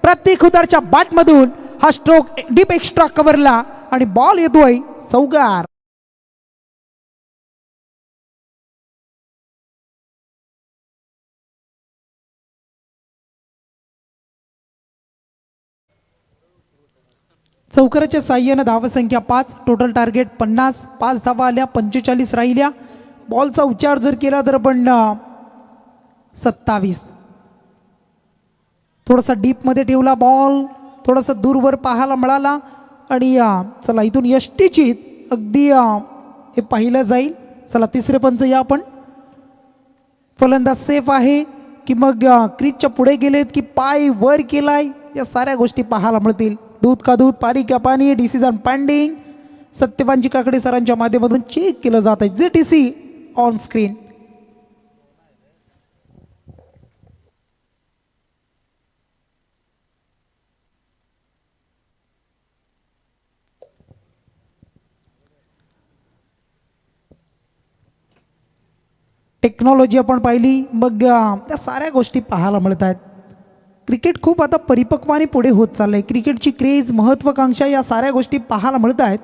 प्रतीक हुद्दारच्या बॅटमधून हा स्ट्रोक डीप एक्स्ट्रा कव्हरला आणि बॉल येतोय चौकार. चौकाराच्या साह्यानं धावसंख्या 5, टोटल टार्गेट 50. 5 धावा आल्या, 45 राहिल्या. बॉलचा उच्चार जर केला तर पण 27. थोडासा डीपमध्ये ठेवला बॉल, थोडासा दूरवर पाहायला मिळाला. आणि चला इथून यष्टीची अगदी हे पाहिलं जाईल. चला तिसरे पंच या आपण. फलंदाज सेफ आहे की मग क्रीजच्या पुढे गेलेत की पाय वर केलाय, या साऱ्या गोष्टी पाहायला मिळतील. दूध का दूध, पाणी का पाणी, डिसिजन पेंडिंग. सत्यवानजी काकडे सरांच्या माध्यमातून चेक केलं जात आहे. GTC on screen. टेक्नॉलॉजी आपण पाहिली, मग त्या साऱ्या गोष्टी पाहायला मिळत आहेत. क्रिकेट खूप आता परिपक्वाने पुढे होत चाललं आहे. क्रिकेटची क्रेज, महत्त्वाकांक्षा या साऱ्या गोष्टी पाहायला मिळत आहेत.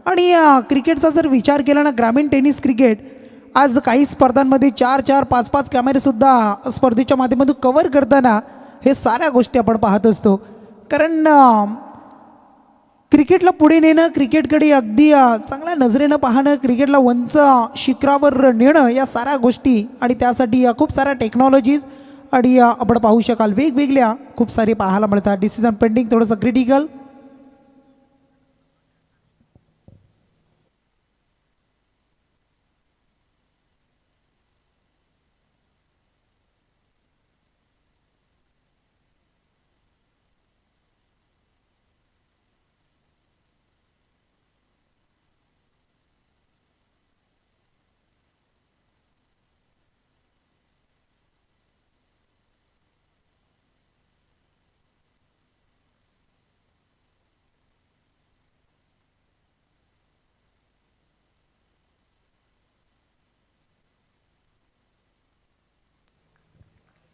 आणि क्रिकेटचा जर विचार केला ना, ग्रामीण टेनिस क्रिकेट आज काही स्पर्धांमध्ये 4-4, 5-5 कॅमेरेसुद्धा स्पर्धेच्या माध्यमातून कव्हर करताना हे साऱ्या गोष्टी आपण पाहत असतो. कारण क्रिकेटला पुढे नेणं, क्रिकेटकडे अगदी चांगल्या नजरेनं पाहणं, क्रिकेटला उंच शिखरावर नेणं, या साऱ्या गोष्टी आणि त्यासाठी खूप साऱ्या टेक्नॉलॉजीज आणि आपण पाहू शकाल वेगवेगळ्या खूप सारी पाहायला मिळतात. डिसिजन पेंडिंग, थोडंसं क्रिटिकल.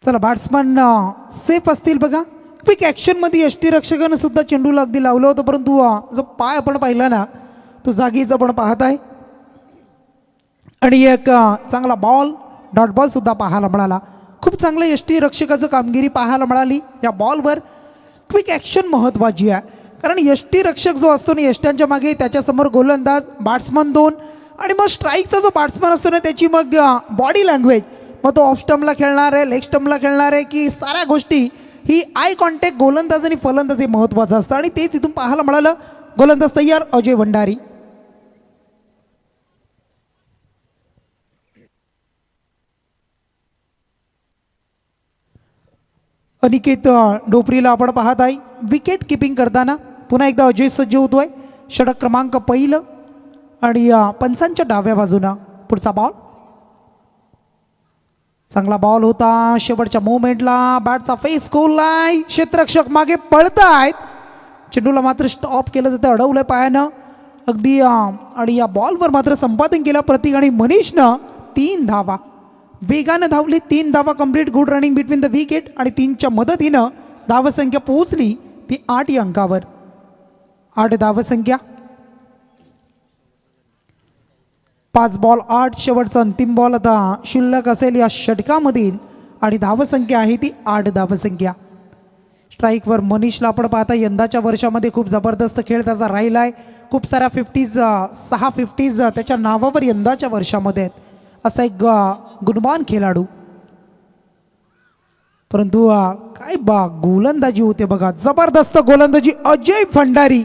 चला बॅट्समन सेफ असतील बघा. क्विक ॲक्शनमध्ये यष्टीरक्षकानं सुद्धा चेंडूला अगदी लावलं होतं, परंतु जो पाय आपण पाहिला ना तो जागीच आपण पाहत आहे. आणि एक चांगला बॉल डॉट बॉल सुद्धा पाहायला मिळाला. खूप चांगलं यष्टीरक्षकाचं कामगिरी पाहायला मिळाली. या बॉलवर क्विक ॲक्शन महत्त्वाची आहे, कारण यष्टीरक्षक जो असतो ना यष्ट्यांच्या मागे त्याच्यासमोर गोलंदाज बॅट्समन 2 आणि मग स्ट्राईकचा जो बॅट्समन असतो ना त्याची मग बॉडी लँग्वेज, मग तो ऑफ स्टंपला खेळणार आहे लेग स्टंपला खेळणार आहे की साऱ्या गोष्टी ही आय कॉन्टॅक्ट गोलंदाज आणि फलंदाज हे महत्त्वाचं असतं आणि ते तिथून पाहायला मिळालं. गोलंदाज तयार अजय भंडारी. अनिकेत डोपरीला आपण पाहत आहे विकेट किपिंग करताना. पुन्हा एकदा अजय सज्ज होतोय. षटक क्रमांक पहिलं आणि पंचांच्या डाव्या बाजूला पुढचा बॉल. चांगला बॉल होता. शेवटच्या मोमेंटला बॅटचा फेस खोललाय. क्षेत्ररक्षक मागे पळतायत. चेंडूला मात्र स्टॉप केलं जातं, अडवलंय पायानं अगदी. आणि या बॉलवर मात्र संपादन केलं प्रतीक आणि मनीषनं 3 धावा वेगानं धावली. 3 धावा complete. Good running between the wicket आणि 3च्या मदतीनं धावसंख्या पोहोचली ती 8 या अंकावर. 8 धावसंख्या. 5 बॉल 8 शेवटचा अंतिम बॉल आता शिल्लक असेल या षटकामधील आणि धावसंख्या आहे ती 8 धावसंख्या. स्ट्राईकवर मनीषला आपण पाहता यंदाच्या वर्षामध्ये खूप जबरदस्त खेळ त्याचा राहिला आहे. खूप साऱ्या 50s 6 50s त्याच्या नावावर यंदाच्या वर्षामध्ये आहेत. असा एक गुणवान खेळाडू. परंतु काय गोलंदाजी होते बघा. जबरदस्त गोलंदाजी अजय भंडारी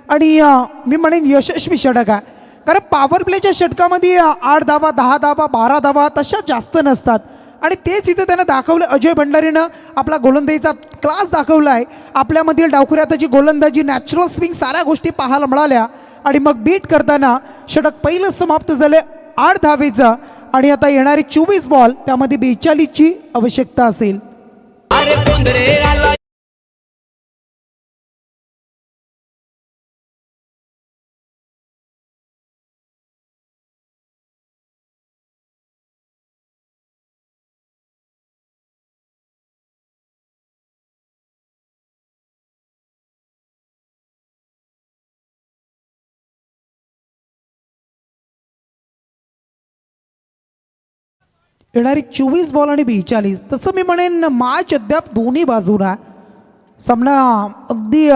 आणि मी म्हणेन यशस्वी षटक आहे, कारण पॉवर प्लेच्या षटकामध्ये 8 धावा 10 धावा 12 धावा तशा जास्त नसतात आणि तेच इथे त्यानं दाखवलं. अजय भंडारीनं आपला गोलंदाजीचा क्लास दाखवला आहे. आपल्यामधील डावखुऱ्याची गोलंदाजी नॅचरल स्विंग साऱ्या गोष्टी पाहायला मिळाल्या आणि मग बीट करताना षटक पहिलं समाप्त झाले 8 धावेचं आणि आता येणारे 24 बॉल त्यामध्ये 42ची आवश्यकता असेल. येणारी 24 बॉल आणि 42. तसं मी म्हणेन मॅच अद्याप दोन्ही बाजूला सामना अगदी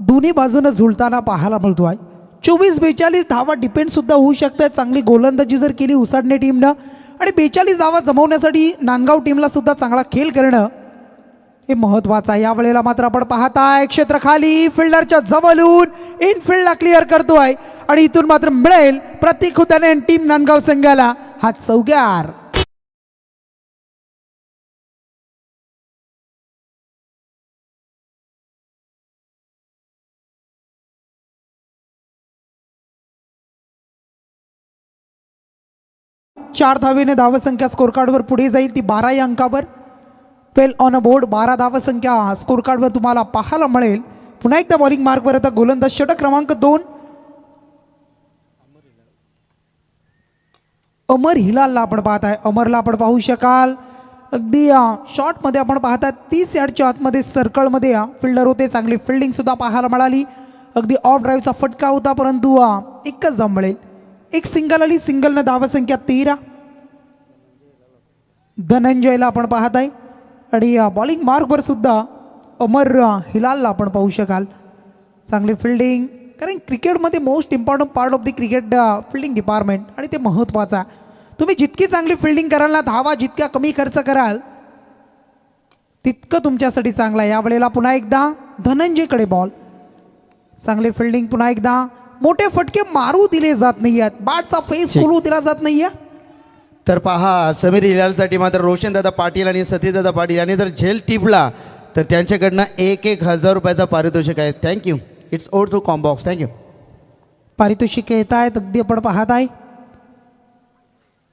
दोन्ही बाजूनं झुलताना पाहायला मिळतो आहे. 24-42 धावा डिपेंड सुद्धा होऊ शकतात. चांगली गोलंदाजी जर केली उसाडणे टीमनं आणि 42 धावा जमवण्यासाठी नांदगाव टीमला सुद्धा चांगला खेळ करणं हे महत्त्वाचं आहे. यावेळेला मात्र आपण पाहताय क्षेत्र खाली फिल्डरच्या जवळून इनफिल्डला क्लिअर करतोय आणि इथून मात्र मिळेल प्रतीक खुदाने टीम नांदगाव संघाला हा चौकार. चार धावेने धावसंख्या स्कोर कार्डवर पुढे जाईल ती 12 या अंकावर. वेल ऑन अ बोर्ड 12 धावसंख्या स्कोर कार्डवर तुम्हाला पाहायला मिळेल. पुन्हा एकदा बॉलिंग मार्कवर आता गोलंदाज षटक क्रमांक 2 अमर हिलालला आपण पाहताय. अमरला आपण पाहू शकाल अगदी शॉर्टमध्ये आपण पाहताय 30 यार्डच्या आतमध्ये सर्कलमध्ये फिल्डर होते. चांगली फिल्डिंग सुद्धा पाहायला मिळाली. अगदी ऑफ ड्राईव्हचा फटका होता परंतु एकच धाव मिळेल. एक सिंगल आली. सिंगलनं धावसंख्या 13. धनंजयला आपण पाहताय आणि बॉलिंग मार्कवर सुद्धा अमर हिलालला आपण पाहू शकाल. चांगली फिल्डिंग, कारण क्रिकेटमध्ये most important part of the cricket fielding department आणि ते महत्त्वाचं आहे. तुम्ही जितकी चांगली फिल्डिंग कराल ना, धावा जितक्या कमी खर्च कराल तितकं तुमच्यासाठी चांगलं आहे. यावेळेला पुन्हा एकदा धनंजयकडे बॉल. चांगली फिल्डिंग. पुन्हा एकदा मोठे फटके मारू दिले जात नाही आहेत. बॅटचा फेस खोलू दिला जात नाही आहे. तर पहा समीर हिलालसाठी मात्र रोशनदादा पाटील आणि सतीशदादा पाटील यांनी जर झेल टिपला तर त्यांच्याकडनं 1,000 रुपयाचा पारितोषिक आहे. थँक्यू. इट्स ओड टू कॉम्बॉक्स. थँक्यू. पारितोषिक येत आहेत अगदी आपण पाहत आहे.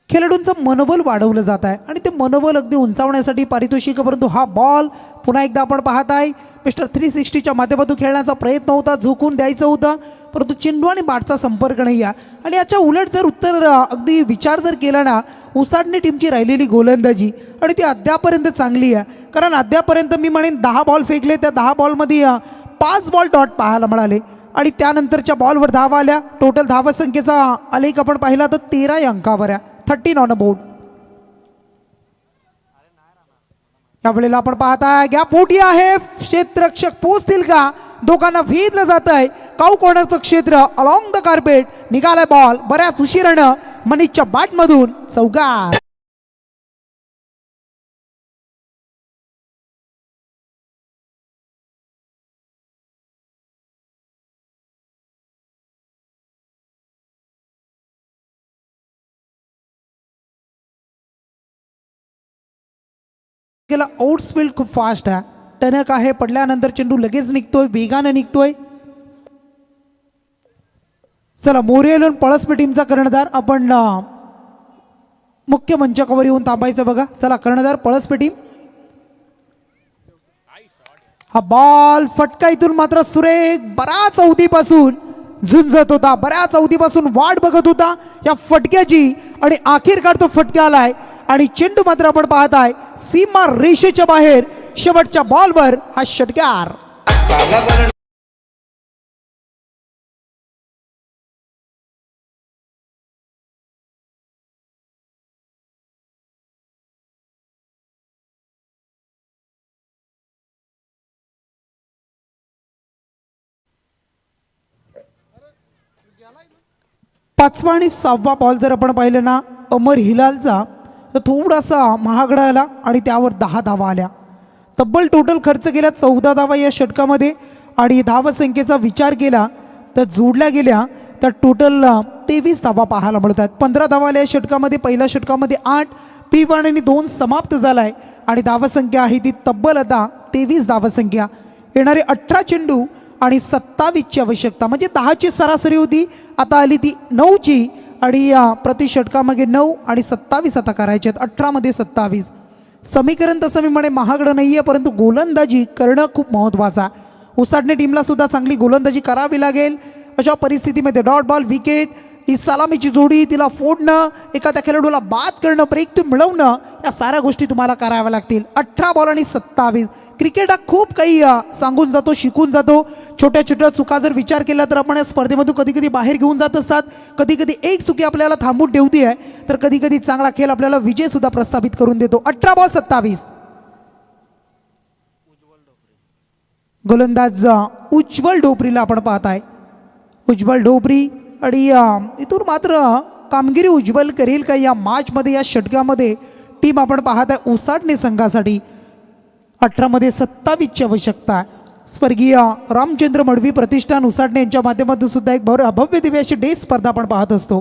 खेळाडूंचं मनोबल वाढवलं जात आहे आणि ते मनोबल अगदी उंचावण्यासाठी पारितोषिक. परंतु हा बॉल पुन्हा एकदा आपण पाहत आहे मिस्टर 360च्या माध्यमातून खेळण्याचा प्रयत्न होता. झोकून द्यायचं होतं परंतु चेंडू आणि बॅटचा संपर्क नाही आहे. आणि याच्या उलट जर उत्तर अगदी विचार जर केला ना, उसाटणे टीमची राहिलेली गोलंदाजी आणि ती अद्यापर्यंत चांगली आहे. कारण अद्यापर्यंत मी म्हणेन 10 बॉल फेकले, त्या 10 बॉलमध्ये 5 बॉल डॉट पाहायला मिळाले आणि त्यानंतरच्या बॉलवर धावा आल्या. टोटल धावसंख्येचा आलेख आपण पाहिला तर 13 अंकावर आहे, 13 ऑन अ बोर्ड. यावेळेला आपण पाहताय गॅप मोठी आहे, क्षेत्ररक्षक पोचतील का, दोघांना भेदलं जात आहे. काऊ कॉर्नरचं क्षेत्र अलॉंग द कार्पेट निघालाय बॉल बऱ्याच उशिरानं मनीषच्या बॅटमधून चौकार. आउटस्पीड खूप फास्ट आहे, टणक आहे, पडल्यानंतर चेंडू लगेच निघतोय, वेगानं निघतोय. चला मोरेलन पळसपे टीमचा कर्णधार आपण मुख्य मंचकावर येऊन थांबायचं बघा. चला कर्णधार पळसपे टीम. हा बॉल फटका इथून मात्र सुरेख बऱ्याच अवधीपासून झुंजत होता, बऱ्याच अवधीपासून वाट बघत होता या फटक्याची आणि अखेरकार तो फटका आलाय आणि चेंडू मात्र आपण पाहताय सीमा रेषेच्या बाहेर. शेवटच्या बॉलवर हा षटकार. पाचवा आणि 6वा बॉल जर आपण पाहिलं ना अमर हिलालचा तर थोडासा महागडा आला आणि त्यावर 10 धावा आल्या. तब्बल टोटल खर्च केला 14 धावा या षटकामध्ये आणि धावसंख्येचा विचार केला तर जोडल्या गेल्या तर टोटल 23 धावा पाहायला मिळतात. 15 धावा आल्या या षटकामध्ये. पहिल्या षटकामध्ये 8 P1 आणि 2 समाप्त झालाय आणि धावसंख्या आहे ती तब्बल आता 23 धावसंख्या. येणारे 18 चेंडू आणि 27ची आवश्यकता म्हणजे 10ची सरासरी होती, आता आली ती 9ची आणि प्रति षटकामागे 9 आणि 27 आता करायचे आहेत. 18 मध्ये 27 समीकरण तसं मी म्हणे महागडं नाही आहे, परंतु गोलंदाजी करणं खूप महत्त्वाचा. उसाटणे टीमला सुद्धा चांगली गोलंदाजी करावी लागेल. अशा परिस्थितीमध्ये डॉट बॉल, विकेट, ही सलामीची जोडी, तिला फोडणं, एखाद्या खेळाडूला बाद करणं, ब्रेक टू मिळवणं, या साऱ्या गोष्टी तुम्हाला कराव्या लागतील. 18 बॉल आणि 27. क्रिकेट हा खूप काही सांगून जातो, शिकून जातो. छोट्या छोट्या चुका जर विचार केला तर आपण या स्पर्धेमधून कधी कधी बाहेर घेऊन जात असतात. कधी कधी एक चुकी आपल्याला थांबून ठेवते आहे तर कधी कधी चांगला खेळ आपल्याला विजय सुद्धा प्रस्थापित करून देतो. 18 बॉल 27. गोलंदाज उज्ज्वल ढोबरीला आपण पाहताय. उज्ज्वल ढोबरी आणि इथून मात्र कामगिरी उज्ज्वल करेल का या मॅचमध्ये, या षटकामध्ये. टीम आपण पाहत आहे उसाटणे संघासाठी 18 मध्ये 27ची आवश्यकता आहे. स्वर्गीय रामचंद्र मडवी प्रतिष्ठान उसाटणे यांच्या माध्यमातून सुद्धा एक भव्य दिव्य अशी डे स्पर्धा आपण पाहत असतो.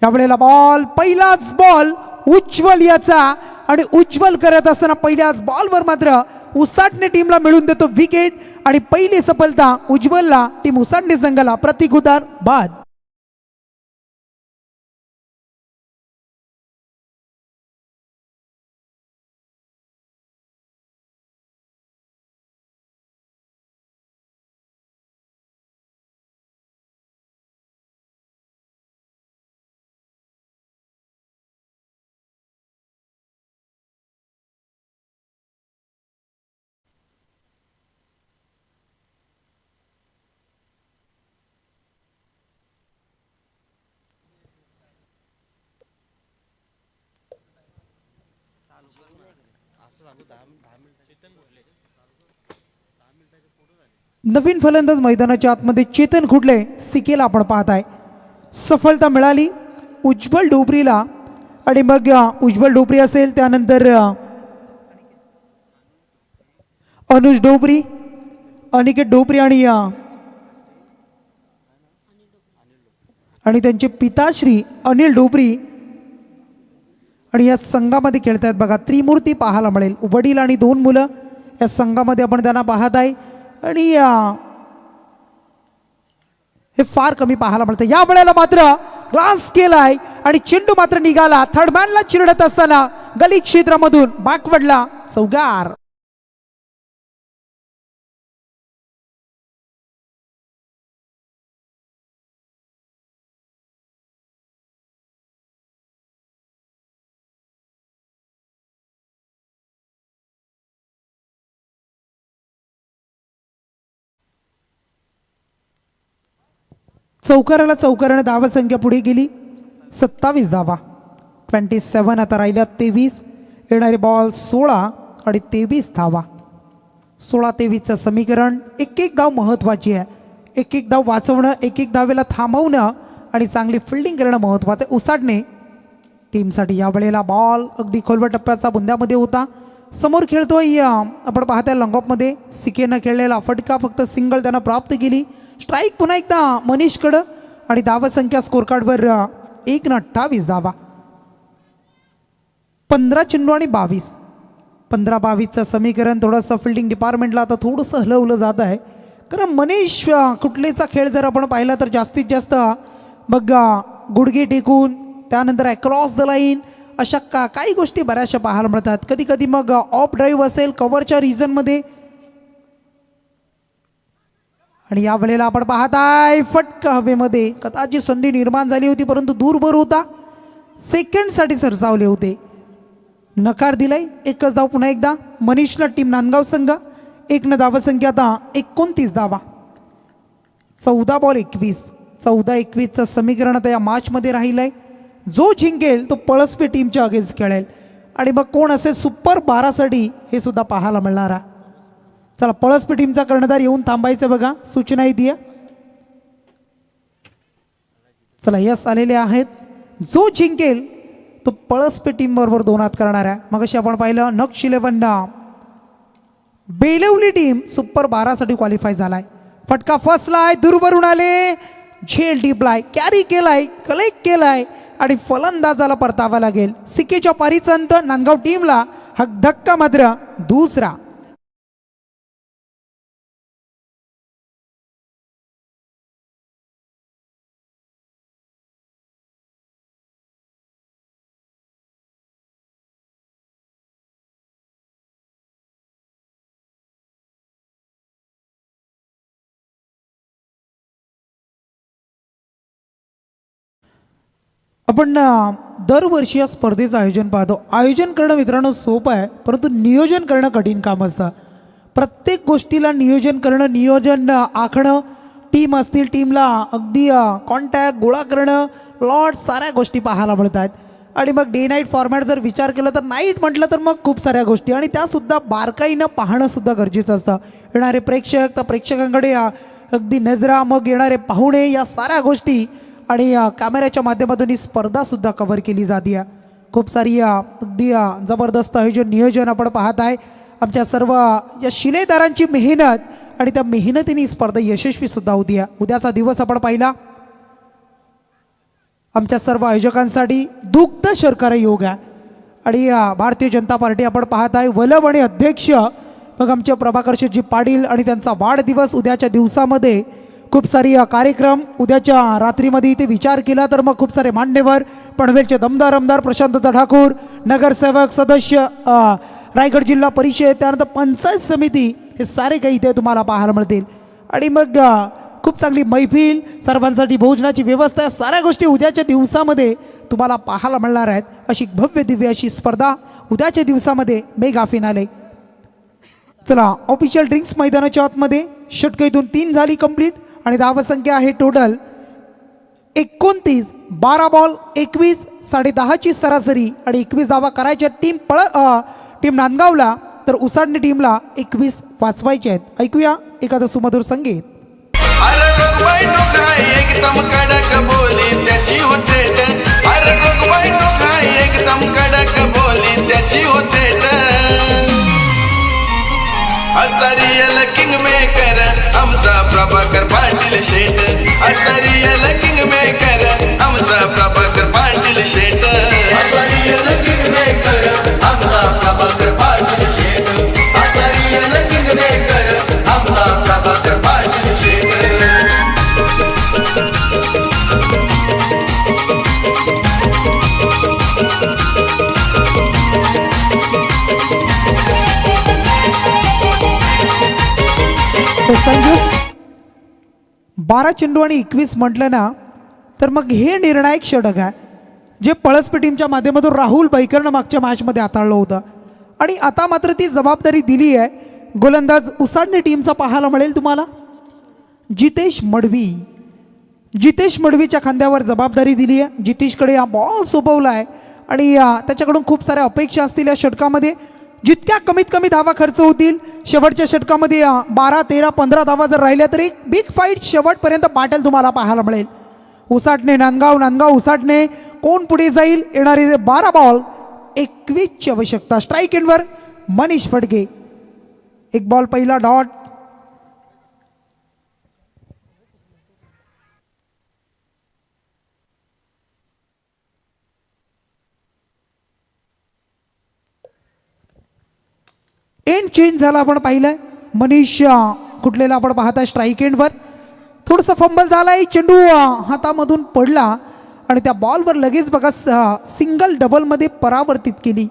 यावेळेला बॉल, पहिलाच बॉल उज्ज्वल याचा आणि उज्ज्वल करत असताना पहिल्याच बॉलवर मात्र उसाटणे टीमला मिळून देतो विकेट आणि पहिली सफलता उज्ज्वलला. टीम उसाटणे संघाला प्रतिकुदार बाद. नवीन फलंदाज मैदानाच्या आतमध्ये चेतन खुडले सिकेला आपण पाहताय. सफलता मिळाली उज्ज्वल ढोबरीला आणि मग उज्ज्वल ढोबरी असेल, त्यानंतर अनुज ढोबरी, अनिकेत ढोबरी आणि त्यांचे पिताश्री अनिल ढोबरी आणि या संघामध्ये खेळत आहेत बघा. त्रिमूर्ती पाहायला मिळेल, वडील आणि 2 मुलं या संघामध्ये आपण त्यांना पाहत आहे आणि हे फार कमी पाहायला मिळतं. या वेळेला मात्र ग्लास केलाय आणि चेंडू मात्र निघाला. थर्डमॅनला चिरडत असताना गली क्षेत्रामधून बॅकवर्डला चौकार. चौकाराने धावसंख्या पुढे गेली 27 धावा. 27 आता राहिल्या 23. येणारे बॉल 16 आणि 23 धावा. 16-23चं समीकरण. एक धाव महत्त्वाची आहे. एक धाव वाचवणं, एक धावेला थांबवणं आणि चांगली फिल्डिंग करणं महत्त्वाचं आहे. उसाडणे टीमसाठी यावेळेला बॉल अगदी खोलवर टप्प्याचा बुंद्यामध्ये होता. समोर खेळतोय आपण पाहताय लॉंगऑफमध्ये सिकेनं खेळलेला फटका फक्त सिंगल त्यानं प्राप्त केली. स्ट्राईक पुन्हा एकदा मनीषकडं आणि धावसंख्या स्कोर कार्डवर 1-28 धावा. 15 चेंडू आणि 22. 15-22चं समीकरण. थोडंसं फिल्डिंग डिपार्टमेंटला आता थोडंसं हलवलं जात आहे, कारण मनीष कुठलेचा खेळ जर आपण पाहिला तर जास्तीत जास्त मग गुडघे टेकून त्यानंतर अक्रॉस द लाईन अशा काही गोष्टी बऱ्याचशा पाहायला मिळतात. कधी कधी मग ऑफ ड्राईव्ह असेल कव्हरच्या रिजनमध्ये. आणि या वेळेला आपण पाहताय फटका हवेमध्ये. कदाचित संधी निर्माण झाली होती परंतु दूरभर होता. सेकंडसाठी सरसावले होते. नकार दिलाय. एकच धाव पुन्हा एकदा मनीषला टीम नांदगाव संघ. 1 धावसंख्या आता 29 धावा. 14 बॉल 21. 14-21चं समीकरण आता या मॅचमध्ये राहिलंय. जो जिंकेल तो पळसपे टीमच्या अगेन्स्ट खेळेल आणि मग कोण असेल सुपर 12साठी हे सुद्धा पाहायला मिळणार आहे. चला पळसपे टीमचा कर्णधार येऊन थांबायचं बघा, सूचनाही दिया. चला यस आलेले आहेत. जो जिंकेल तो पळसपे टीम बरोबर 2 हात करणार आहे. मग अशी आपण पाहिलं नक्ष 11 बेलवली टीम सुपर 12साठी क्वालिफाय झालाय. फटका फसलाय, दूरवरून आले, झेल टिपलाय, कॅरी केलाय, कलेक्ट केलाय आणि फलंदाजाला परतावा लागेल. सिकेच्या पारीचा अंत नांदगाव टीमला. हा धक्का मात्र दुसरा. आपण दरवर्षी या स्पर्धेचं आयोजन पाहतो. आयोजन करणं मित्रांनो सोपं आहे, परंतु नियोजन करणं कठीण काम असतं. प्रत्येक गोष्टीला नियोजन करणं, नियोजन आखणं, टीम असतील टीमला अगदी कॉन्टॅक्ट गोळा करणं, लॉट साऱ्या गोष्टी पाहायला मिळतात. आणि मग डे नाईट फॉर्मॅट जर विचार केला तर नाईट म्हटलं तर मग खूप साऱ्या गोष्टी आणि त्यासुद्धा बारकाईनं पाहणंसुद्धा गरजेचं असतं. येणारे प्रेक्षक, तर प्रेक्षकांकडे अगदी नजरा, मग येणारे पाहुणे, या साऱ्या गोष्टी आणि कॅमेऱ्याच्या माध्यमातून ही स्पर्धासुद्धा कव्हर केली जाते. खूप सारी अगदी जबरदस्त आयोजन नियोजन आपण पाहत आहे. आमच्या सर्व या शिलेदारांची मेहनत आणि त्या मेहनतीने ही स्पर्धा यशस्वीसुद्धा होती. उद्याचा दिवस आपण पाहिला आमच्या सर्व आयोजकांसाठी दुग्ध शर्करा योग आहे. आणि भारतीय जनता पार्टी आपण पाहत आहे वलभ आणि अध्यक्ष मग आमचे प्रभाकर शेठजी पाटील आणि त्यांचा वाढदिवस. उद्याच्या दिवसामध्ये खूप सारी कार्यक्रम, उद्याच्या रात्रीमध्ये इथे विचार केला तर मग खूप सारे मान्यवर, पनवेलचे दमदार आमदार प्रशांत ठाकूर, नगरसेवक, सदस्य, रायगड जिल्हा परिषद, त्यानंतर पंचायत समिती, हे सारे काही इथे तुम्हाला पाहायला मिळतील. आणि मग खूप चांगली मैफिल, सर्वांसाठी भोजनाची व्यवस्था, या साऱ्या गोष्टी उद्याच्या दिवसामध्ये तुम्हाला पाहायला मिळणार आहेत. अशी भव्य दिव्य अशी स्पर्धा उद्याच्या दिवसामध्ये मेगा फिनाले. चला ऑफिशियल ड्रिंक्स मैदानाच्या आतमध्ये षटकाईतून 3 झाली कंप्लीट आणि धावसंख्या आहे टोटल 29. 12 बॉल 21, 10.5ची सरासरी आणि 21 धावा करायच्या टीम नांदगावला, तर उसाडणे टीमला 21 वाचवायचे आहेत. ऐकूया एखादं सुमधुर संगीत. अरे रोगबाई टोकाय एकदम कडक बोली त्याची होते. अरे रोगबाई टोकाय एकदम कडक बोली त्याची होते. असरियल किंग मेकर आमचा प्रभाकर पाटील शेट. असरियल किंग मेकर आमचा प्रभाकर पाटील शेट. असरियल किंग मेकर आमचा प्रभाकर पाटील शेट. असरियल किंग मेकर आमचा प्रभाकर पाटील शेट. संजू 12 चेंडू आणि 21 म्हटलं ना तर मग हे निर्णायक षटक आहे जे पळसपे टीमच्या माध्यमातून राहुल बैकरनं मागच्या मॅचमध्ये हाताळलं होतं. आणि आता मात्र ती जबाबदारी दिली आहे. गोलंदाज उसाडणे टीमचा पाहायला मिळेल तुम्हाला जितेश मडवी. जितेश मडवीच्या खांद्यावर जबाबदारी दिली आहे. जितेशकडे हा बॉल सोपवला आहे आणि त्याच्याकडून खूप साऱ्या अपेक्षा असतील या षटकामध्ये. जितक्या कमीत कमी धावा खर्च होतील शेवटच्या षटकामध्ये 12, 13, 15 धावा जर राहिल्या तर एक बिग फाईट शेवटपर्यंत पाटेल तुम्हाला पाहायला मिळेल. उसाटणे नांदगाव उसाटणे कोण पुढे जाईल. येणारे 12 बॉल 21ची आवश्यकता. स्ट्राईक एंडवर मनीष फडके. एक बॉल पहिला डॉट. एंड चेंज झाला आपण पाहिलंय. मनीष कुठलेला आपण पाहताय स्ट्राईक एंडवर. थोडंसं फंबल झालाय. चेंडू हातामधून पडला आणि त्या बॉलवर लगेच बघा सिंगल डबलमध्ये परावर्तित केली.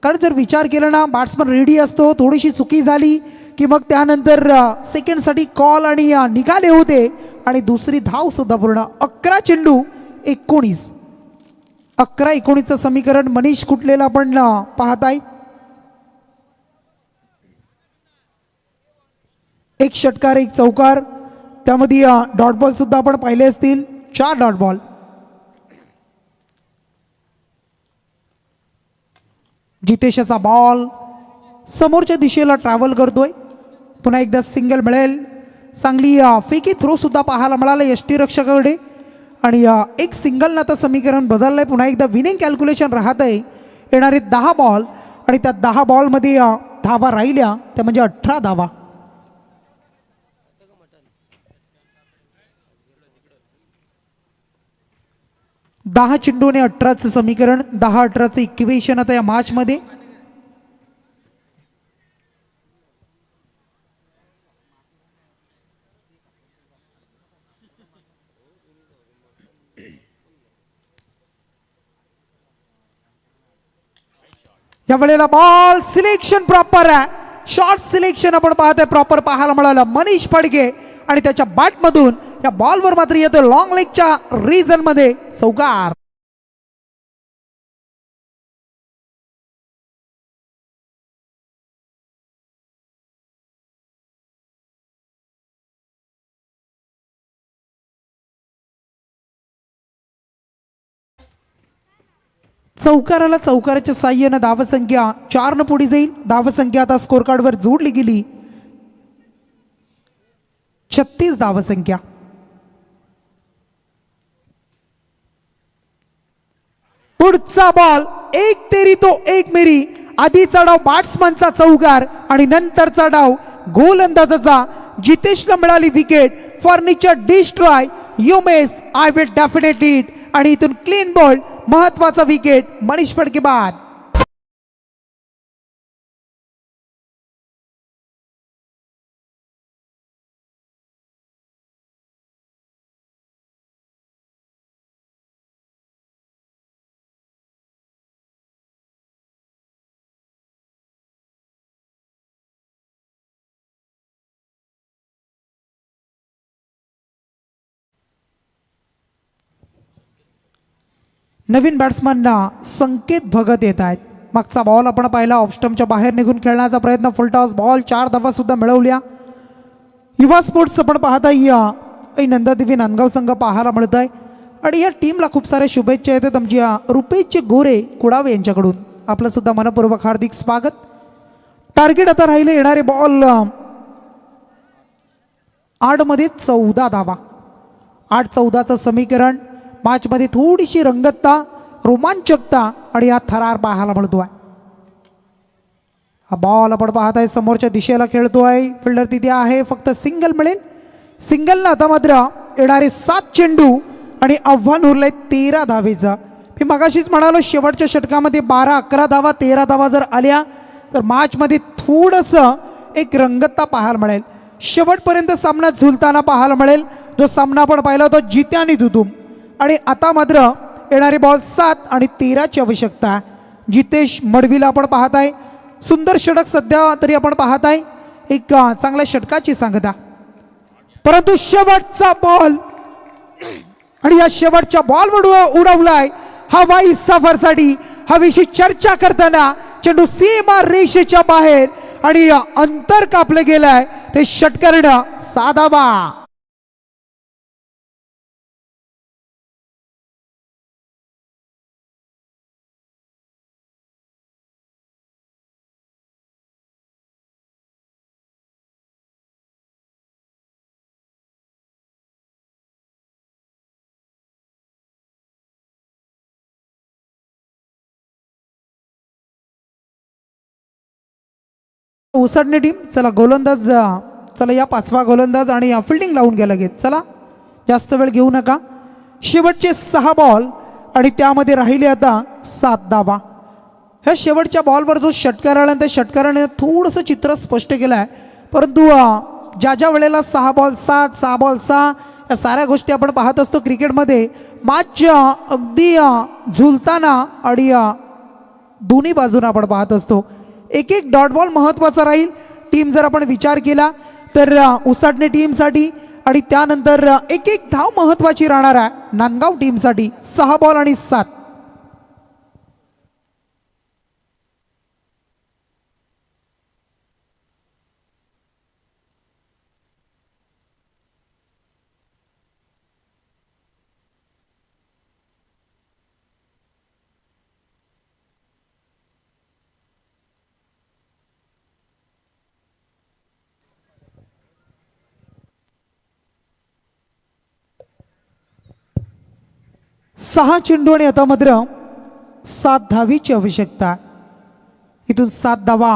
कारण जर विचार केला ना बॅट्समन रेडी असतो. थोडीशी चुकी झाली की मग त्यानंतर सेकंडसाठी कॉल आणि निघाले होते आणि दुसरी धाव सुद्धा पूर्ण. 11 चेंडू 19. 11-19चं समीकरण मनीष कुठलेला आपण पाहताय. एक षटकार एक चौकार. त्यामध्ये डॉट बॉल सुद्धा आपण पाहिले असतील. 4 डॉट बॉल. जितेशचा बॉल समोरच्या दिशेला ट्रॅव्हल करतोय. पुन्हा एकदा सिंगल मिळेल. चांगली फेकी थ्रो सुद्धा पाहायला मिळाला यष्टीरक्षकाकडे आणि एक सिंगल आता समीकरण बदललंय. पुन्हा एकदा विनिंग कॅल्क्युलेशन राहत आहे. येणारे 10 बॉल आणि त्या 10 बॉलमध्ये धावा राहिल्या त्या म्हणजे 18 धावा. 10 चेंडूने 18चं समीकरण. 10-18चं इक्वेशन आता या मॅचमध्ये. या वेळेला बॉल सिलेक्शन प्रॉपर आहे. शॉर्ट सिलेक्शन आपण पाहतोय प्रॉपर पाहायला मिळालं. मनीष फडके आणि त्याच्या बॅटमधून या बॉलवर मात्र येतो लॉंग लेगच्या रिजन मध्ये चौकार. चौकाराला चौकाराच्या साह्यानं धावसंख्या 4 पुढे जाईल. धावसंख्या आता स्कोर कार्डवर जोडली गेली. 36 धावसंख्या. पुढचा बॉल एक तेरी तो एक मेरी. आधीचा डाव बॅट्समनचा चौकार आणि नंतरचा डाव गोलंदाजाचा. जितेशला मिळाली wicket. Furniture destroy. You mess I will definitely it. आणि इथून क्लीन बॉल महत्वाचा विकेट. मनीष फडके बाद. नवीन बॅट्समनना संकेत भगत येत आहेत. मागचा बॉल आपण पाहिला ऑफ स्टंपच्या बाहेर निघून खेळण्याचा प्रयत्न. Full toss ball. 4 धावा सुद्धा मिळवल्या. युवा स्पोर्ट्स आपण पाहता नंदादेवी नांदगाव संघ पाहायला मिळत आहे आणि या टीमला खूप साऱ्या शुभेच्छा येतात आमच्या रुपेशचे गोरे कुडावे यांच्याकडून. आपलं सुद्धा मनपूर्वक हार्दिक स्वागत. टार्गेट आता राहिले येणारे बॉल 8 मध्ये 14 धावा. 8-14चं समीकरण. मॅचमध्ये थोडीशी रंगतता रोमांचकता आणि हा थरार पाहायला मिळतोय. हा बॉल आपण पाहताय समोरच्या दिशेला खेळतोय. फिल्डर तिथे आहे. फक्त सिंगल मिळेल. सिंगलला आता मात्र येणारे 7 चेंडू आणि आव्हान उरलंय 13 धावेचं. मी मगाशीच म्हणालो शेवटच्या षटकामध्ये 12-11 धावा 13 धावा जर आल्या तर मॅचमध्ये थोडंसं एक रंगतता पाहायला मिळेल. शेवटपर्यंत सामना झुलताना पाहायला मिळेल. जो सामना आपण पाहिला होता जित्या आणि दुदुम. आणि आता मात्र येणारे बॉल 7 आणि 13ची आवश्यकता. जितेश मडवीला आपण पाहताय. सुंदर षटक सध्या तरी आपण पाहताय. एक चांगल्या षटकाची सांगता. परंतु शेवटचा बॉल आणि या शेवटच्या बॉलवर उडवलाय हवाई सफरसाठी. हवीशी चर्चा करताना चेंडू सीमा रेषेच्या बाहेर आणि अंतर कापलं गेलंय. ते षटकर्ण 6 धावा. उसडणे टीम चला गोलंदाज चला या 5वा गोलंदाज आणि फिल्डिंग लावून घ्या लगेच. चला जास्त वेळ घेऊ नका. शेवटचे 6 बॉल आणि त्यामध्ये राहिले आता 7 धावा. ह्या शेवटच्या बॉलवर जो षटकार आला त्या षटकाराने थोडंसं चित्र स्पष्ट केलं आहे. परंतु ज्या वेळेला 6 बॉल 7 6 बॉल 6 या साऱ्या गोष्टी आपण पाहत असतो क्रिकेटमध्ये. मॅच अगदी झुलताना आणि दोन्ही बाजूने आपण पाहत असतो. एक एक डॉट बॉल महत्त्वाचा राहील. टीम जर आपण विचार केला तर उसाटणे टीमसाठी आणि त्यानंतर एक एक धाव महत्त्वाची राहणार आहे नांदगाव टीमसाठी. 6 बॉल आणि 7. सहा चेंडू आणि आता मात्र 7 धावीची आवश्यकता. इथून 7 धावा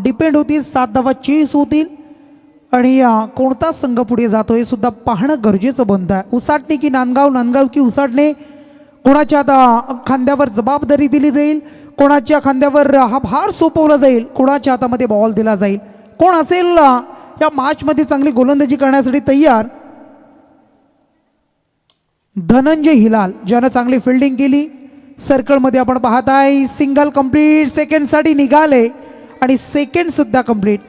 डिपेंड होतील. 7 धावा चेस होतील आणि कोणता संघ पुढे जातो हे सुद्धा पाहणं गरजेचं बनतं आहे. उसाटणे की नांदगाव, नांदगाव की उसाटणे, कोणाच्या आता खांद्यावर जबाबदारी दिली जाईल, कोणाच्या खांद्यावर हा भार सोपवला जाईल, कोणाच्या हातामध्ये बॉल दिला जाईल, कोण असेल या मॅचमध्ये चांगली गोलंदाजी करण्यासाठी तयार. धनंजय हिलाल ज्यानं चांगली फिल्डिंग केली. सर्कलमध्ये आपण पाहत आहे सिंगल कंप्लीट. सेकंडसाठी निघाले आणि सेकंड सुद्धा कंप्लीट.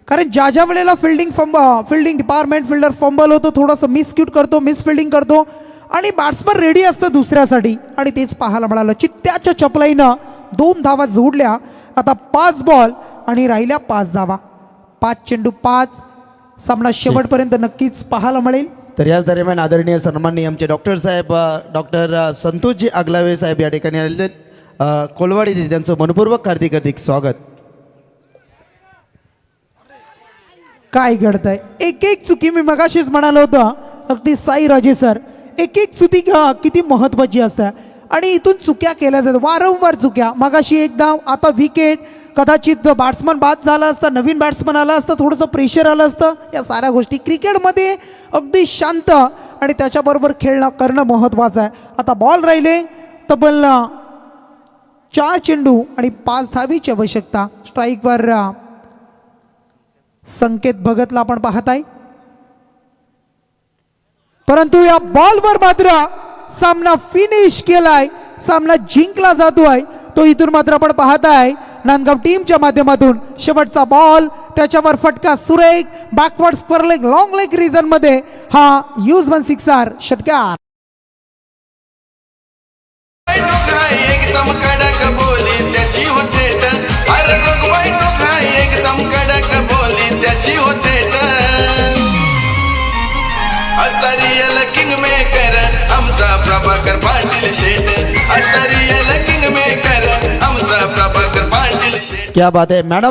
कारण ज्या वेळेला फिल्डिंग डिपार्टमेंट फिल्डर फंबल होतो, थोडंसं मिसक्यूट करतो, मिस फिल्डिंग करतो आणि बॅट्समन रेडी असतं दुसऱ्यासाठी. आणि तेच पाहायला मिळालं. चित्त्याच्या चपलाईनं 2 धावा जोडल्या. आता 5 बॉल आणि राहिल्या 5 धावा. 5 चेंडू 5. सामना शेवटपर्यंत नक्कीच पाहायला मिळेल. तर याच दरम्यान आदरणीय सन्माननीय आमचे डॉक्टर साहेब डॉक्टर संतोषजी आगलावे साहेब या ठिकाणी आलेले आहेत. कोलवाडी येथे त्यांचं मनपूर्वक हार्दिक स्वागत. काय घडतंय? एक एक चुकी मी मगाशीच म्हणालो होतो अगदी साई राजे सर. एक एक चुकी किती महत्त्वाची असते आणि इथून चुक्या केल्या जातात, वारंवार चुक्या. मगाशी एक धाव, आता विकेट. कदाचित बॅट्समन बाद झाला असता, नवीन बॅट्समन आला असता, थोडंसं प्रेशर आलं असतं. या साऱ्या गोष्टी क्रिकेटमध्ये अगदी शांत आणि त्याच्याबरोबर करणं महत्त्वाचं आहे. आता बॉल राहिले तब्बल 4 चेंडू आणि 5 धावीची आवश्यकता. स्ट्राईकवर संकेत भगतला आपण पाहत आहे. परंतु या बॉलवर मात्र सामना फिनिश केलाय, सामना जिंकला जातोय. तो इथून मात्र आपण पाहत आहे नांदगाव टीमच्या माध्यमातून. शेवटचा बॉल, त्याच्यावर फटका सुरेख, backward square leg, long leg region मध्ये हा यूज 1 6 षटकार. एकदम कडक बोली त्याची होते अरे रघुबाई टोका एकदम कडक बोली त्याची होते. असरियल किंग मेकर आमचा प्रभाकर पाटील शेट. असरियल किंग मेकर आमचा प्रभाकर पाटील शेट. क्या बात है मॅडम.